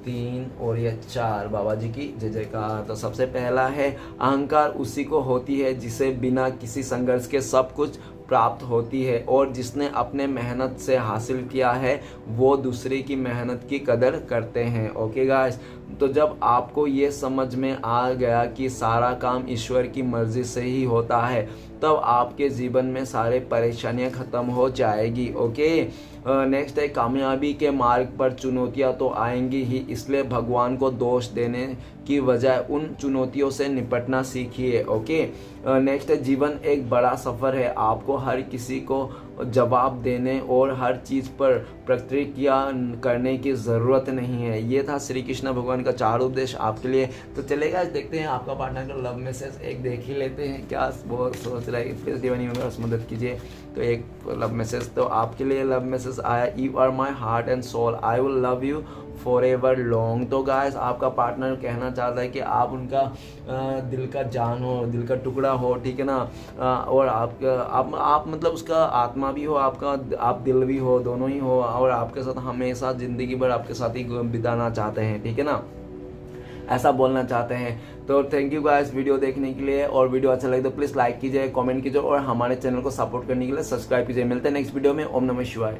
3 और ये 4। बाबा जी की जय जयकार। तो सबसे पहला है अहंकार उसी को होती है जिसे बिना किसी संघर्ष के सब कुछ प्राप्त होती है, और जिसने अपने मेहनत से हासिल किया है वो दूसरे की मेहनत की कदर करते हैं। ओके गाइस, तो जब आपको ये समझ में आ गया कि सारा काम ईश्वर की मर्जी से ही होता है, तब आपके जीवन में सारे परेशानियां खत्म हो जाएगी। ओके, नेक्स्ट है, कामयाबी के मार्ग पर चुनौतियां तो आएंगी ही, इसलिए भगवान को दोष देने की बजाय उन चुनौतियों से निपटना सीखिए। ओके, नेक्स्ट है, जीवन एक बड़ा सफ़र है, आपको हर किसी को जवाब देने और हर चीज़ पर प्रतिक्रिया करने की ज़रूरत नहीं है। ये था श्री कृष्ण भगवान का 4 उपदेश आपके लिए। तो चलेगा, देखते हैं आपका पार्टनर का लव मैसेज एक देख ही लेते हैं, क्या वो सोच रहा है। प्लीज़ दीवानी में बस मदद कीजिए। तो एक लव मैसेज, तो आपके लिए लव मैसेज आया, you are my heart and soul, I will love you forever long. तो गाइस, आपका पार्टनर कहना चाहता है कि आप उनका दिल का जान हो, दिल का टुकड़ा हो, ठीक है ना, और आप मतलब उसका आत्मा भी हो, आपका आप दिल भी हो, दोनों ही हो, और आपके साथ हमेशा ज़िंदगी भर आपके साथ ही बिताना चाहते हैं, ठीक है ना, ऐसा बोलना चाहते हैं। तो थैंक यू गाइस वीडियो देखने के लिए, और वीडियो अच्छा लगे तो प्लीज़ लाइक कीजिए, कमेंट कीजिए, और हमारे चैनल को सपोर्ट करने के लिए सब्सक्राइब कीजिए। मिलते हैं नेक्स्ट वीडियो में। ओम नमः शिवाय।